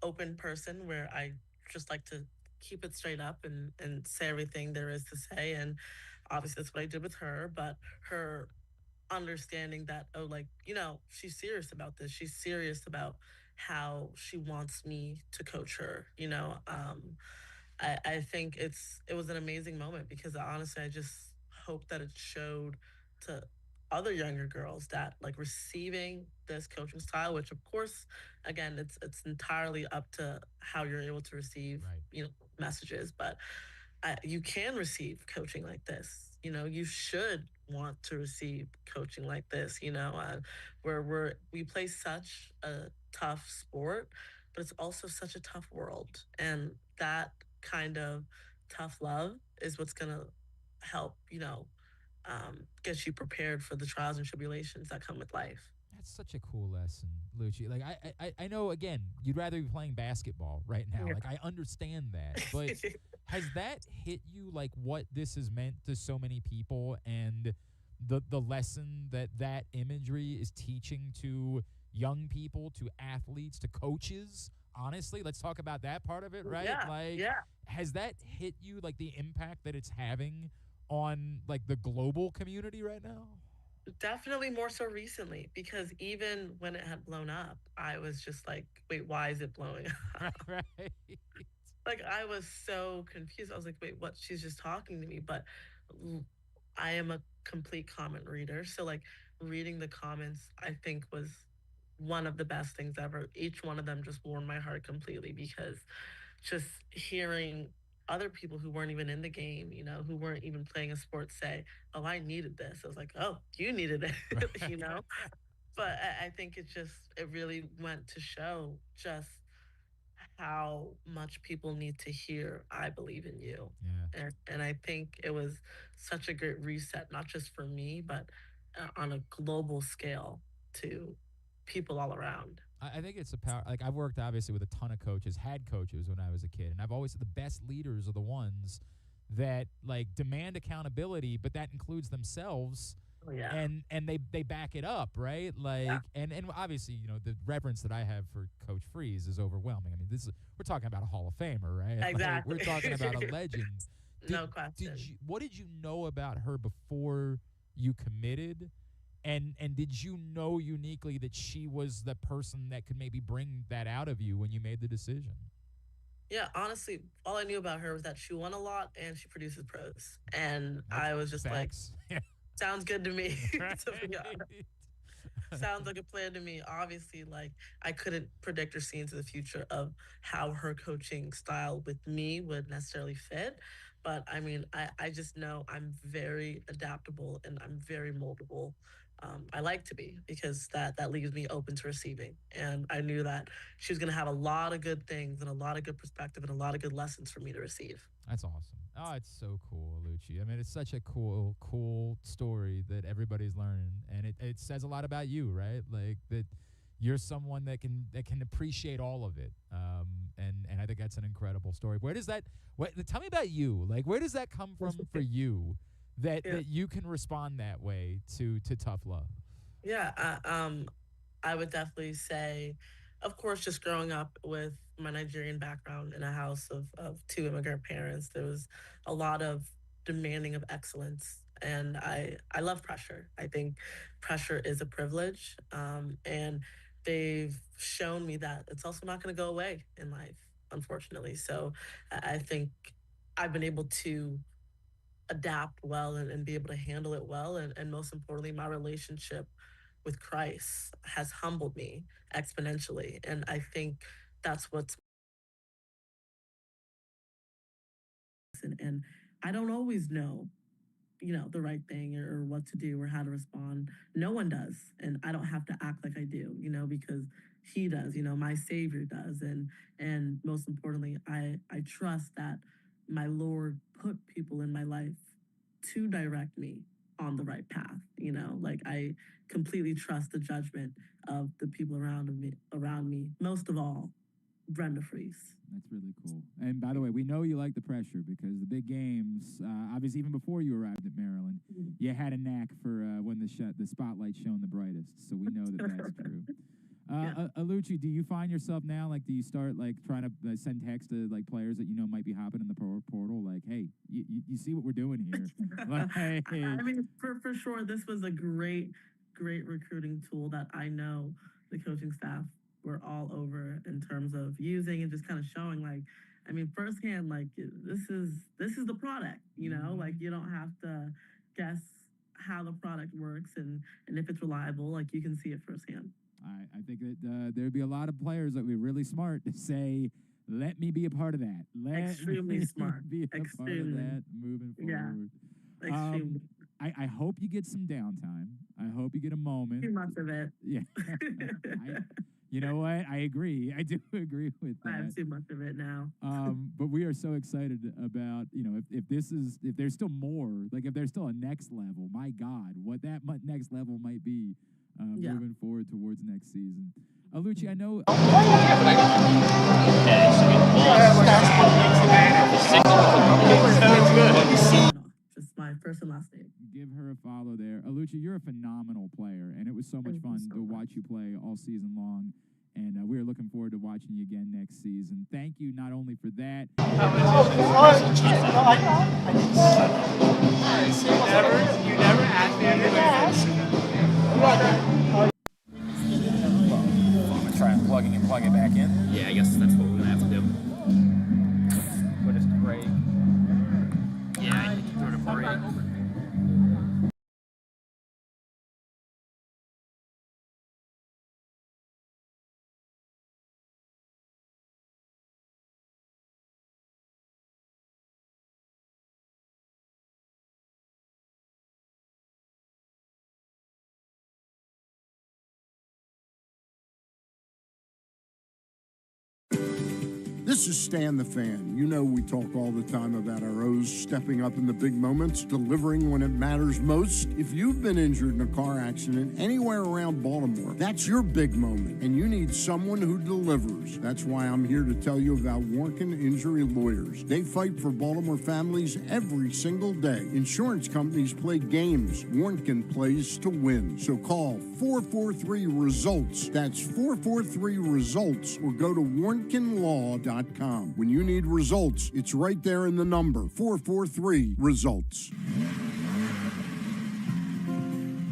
open person where I just like to keep it straight up and say everything there is to say. And obviously that's what I did with her, but her understanding that, oh, like, she's serious about this. She's serious about how she wants me to coach her, I think it was an amazing moment because honestly, I just hope that it showed to other younger girls that like receiving this coaching style, which of course, again, it's entirely up to how you're able to receive, messages, but you can receive coaching like this. You should want to receive coaching like this. Where we play such a tough sport, but it's also such a tough world, and that kind of tough love is what's gonna help get you prepared for the trials and tribulations that come with life. That's such a cool lesson, Luchi. Like I know, again, you'd rather be playing basketball right now. Yeah. Like I understand that, but has that hit you like what this has meant to so many people and the lesson that imagery is teaching to young people, to athletes, to coaches? Honestly, let's talk about that part of it, right? Has that hit you, like the impact that it's having on like the global community right now? Definitely more so recently, because even when it had blown up, I was just like, wait, why is it blowing up? Right. Like, I was so confused. I was like, wait, what? She's just talking to me. But I am a complete comment reader. So, like, reading the comments, I think, was one of the best things ever. Each one of them just warmed my heart completely, because just hearing other people who weren't even in the game, who weren't even playing a sport say, oh, I needed this. I was like, oh, you needed it, But I think it really went to show just how much people need to hear, I believe in you. Yeah. And I think it was such a great reset, not just for me, but on a global scale to people all around. I think it's a power. Like I've worked obviously with a ton of coaches, had coaches when I was a kid, and I've always said the best leaders are the ones that like demand accountability, but that includes themselves. Oh, yeah. And they back it up, right? Like and obviously, the reverence that I have for Coach Frese is overwhelming. I mean, we're talking about a Hall of Famer, right? Exactly. Like, we're talking about a legend. No question. What did you know about her before you committed? And did you know uniquely that she was the person that could maybe bring that out of you when you made the decision? Yeah, honestly, all I knew about her was that she won a lot and she produces pros. And I was just Facts. like, sounds good to me. Right. To be honest. Sounds like a plan to me. Obviously, like, I couldn't predict or see into the future of how her coaching style with me would necessarily fit. But I mean, I just know I'm very adaptable and I'm very moldable. I like to be, because that leaves me open to receiving. And I knew that she was going to have a lot of good things and a lot of good perspective and a lot of good lessons for me to receive. That's awesome. Oh, it's so cool, Oluchi. I mean, it's such a cool story that everybody's learning, and it says a lot about you, right? Like that you're someone that can appreciate all of it. And I think that's an incredible story. Where does that? Tell me about you. Like, where does that come from for you? That you can respond that way to tough love. Yeah, I would definitely say, of course, just growing up with my Nigerian background in a house of two immigrant parents, there was a lot of demanding of excellence. And I love pressure. I think pressure is a privilege. And they've shown me that it's also not going to go away in life, unfortunately. So I think I've been able to adapt well and be able to handle it well. And most importantly, my relationship with Christ has humbled me exponentially. And I think that's what's. And I don't always know, the right thing or what to do or how to respond. No one does. And I don't have to act like I do, because he does, my Savior does. And most importantly, I trust that my Lord put people in my life to direct me on the right path. Like, I completely trust the judgment of the people around me, most of all, Brenda Frese. That's really cool. And by the way, we know you like the pressure because the big games, obviously even before you arrived at Maryland, you had a knack for when the spotlight shone the brightest. So we know that that's true. Oluchi, do you find yourself now, like, do you start, like, trying to send texts to, like, players that you know might be hopping in the portal? Like, hey, you see what we're doing here? Like, I mean, for sure, this was a great recruiting tool that I know the coaching staff were all over in terms of using and just kind of showing, like, I mean, firsthand, like, this is the product, you know? Like, you don't have to guess how the product works and if it's reliable, like, you can see it firsthand. I think that there'd be a lot of players that would be really smart to say, let me be a part of that. Extremely smart. Be a part of that moving forward. Yeah. Extremely. I hope you get some downtime. I hope you get a moment. Too much of it. Yeah. You know what? I agree. I do agree with that. I have too much of it now. But we are so excited about, you know, if there's still more, like if there's still a next level, my God, what that next level might be moving forward towards next season. Oluchi, I know. Just my first and last name. Give her a follow there. Oluchi, you're a phenomenal player, and it was so much fun to watch you play all season long. And we are looking forward to watching you again next season. Thank you not only for that. You never asked me I'm going to try unplugging and plug it back in. Yeah, I guess that's what we're going to have to do. Put us to break. Yeah, I need to throw it a break. This is Stan the Fan. You know we talk all the time about our O's stepping up in the big moments, delivering when it matters most. If you've been injured in a car accident anywhere around Baltimore, that's your big moment, and you need someone who delivers. That's why I'm here to tell you about Warnken Injury Lawyers. They fight for Baltimore families every single day. Insurance companies play games. Warnken plays to win. So call 443-RESULTS. That's 443-RESULTS, or go to warnkenlaw.com. When you need results, it's right there in the number, 443-RESULTS.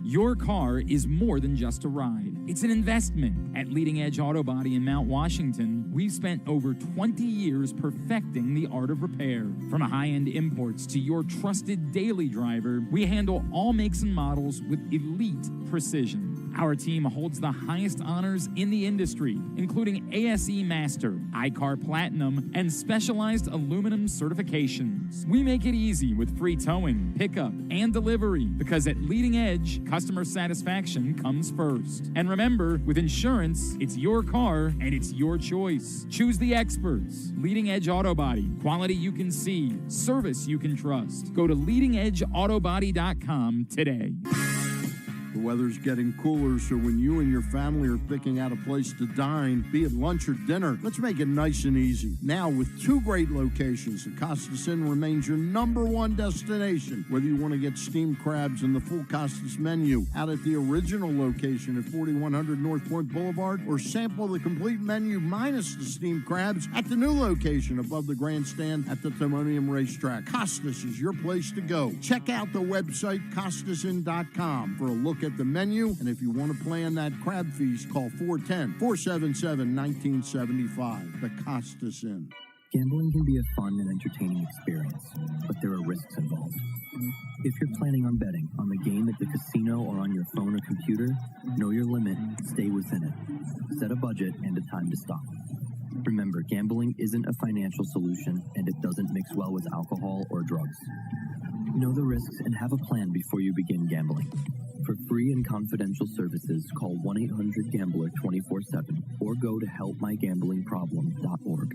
Your car is more than just a ride. It's an investment. At Leading Edge Auto Body in Mount Washington, we've spent over 20 years perfecting the art of repair. From high-end imports to your trusted daily driver, we handle all makes and models with elite precision. Our team holds the highest honors in the industry, including ASE Master, iCar Platinum, and specialized aluminum certifications. We make it easy with free towing, pickup, and delivery, because at Leading Edge, customer satisfaction comes first. And remember, with insurance, it's your car and it's your choice. Choose the experts. Leading Edge Auto Body. Quality you can see. Service you can trust. Go to leadingedgeautobody.com today. The weather's getting cooler, so when you and your family are picking out a place to dine, be it lunch or dinner, let's make it nice and easy. Now, with 2 great locations, the Costas Inn remains your #1 destination. Whether you want to get steamed crabs and the full Costas menu out at the original location at 4100 North Point Boulevard, or sample the complete menu minus the steamed crabs at the new location above the grandstand at the Timonium Racetrack, Costas is your place to go. Check out the website, costasinn.com, for a look at the menu, and if you want to plan that crab feast, call 410-477-1975. The Costas Inn. Gambling can be a fun and entertaining experience, but there are risks involved. If you're planning on betting on the game at the casino or on your phone or computer, know your limit, stay within it. Set a budget and a time to stop. Remember, gambling isn't a financial solution, and it doesn't mix well with alcohol or drugs. Know the risks and have a plan before you begin gambling. For free and confidential services, call 1-800-GAMBLER 24/7 or go to helpmygamblingproblem.org.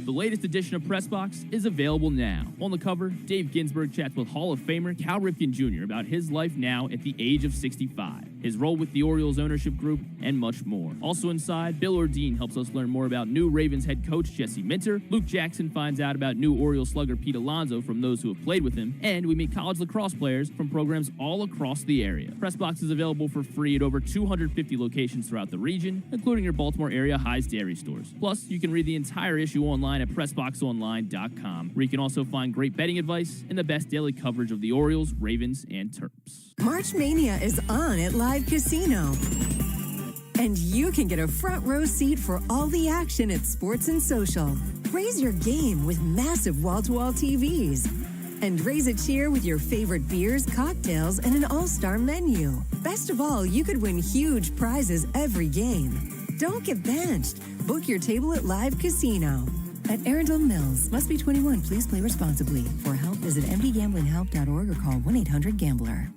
The latest edition of Pressbox is available now. On the cover, Dave Ginsburg chats with Hall of Famer Cal Ripken Jr. about his life now at the age of 65. his role with the Orioles ownership group, and much more. Also inside, Bill Ordine helps us learn more about new Ravens head coach Jesse Minter. Luke Jackson finds out about new Orioles slugger Pete Alonso from those who have played with him, and we meet college lacrosse players from programs all across the area. Pressbox is available for free at over 250 locations throughout the region, including your Baltimore area High's Dairy stores. Plus, you can read the entire issue online at PressBoxOnline.com, where you can also find great betting advice and the best daily coverage of the Orioles, Ravens, and Terps. March Mania is on at Live Casino. And you can get a front row seat for all the action at Sports and Social. Raise your game with massive wall-to-wall TVs. And raise a cheer with your favorite beers, cocktails, and an all-star menu. Best of all, you could win huge prizes every game. Don't get benched. Book your table at Live Casino. At Arundel Mills. Must be 21. Please play responsibly. For help, visit mdgamblinghelp.org or call 1-800-GAMBLER.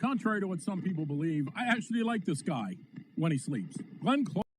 Contrary to what some people believe, I actually like this guy when he sleeps. Glenn Close.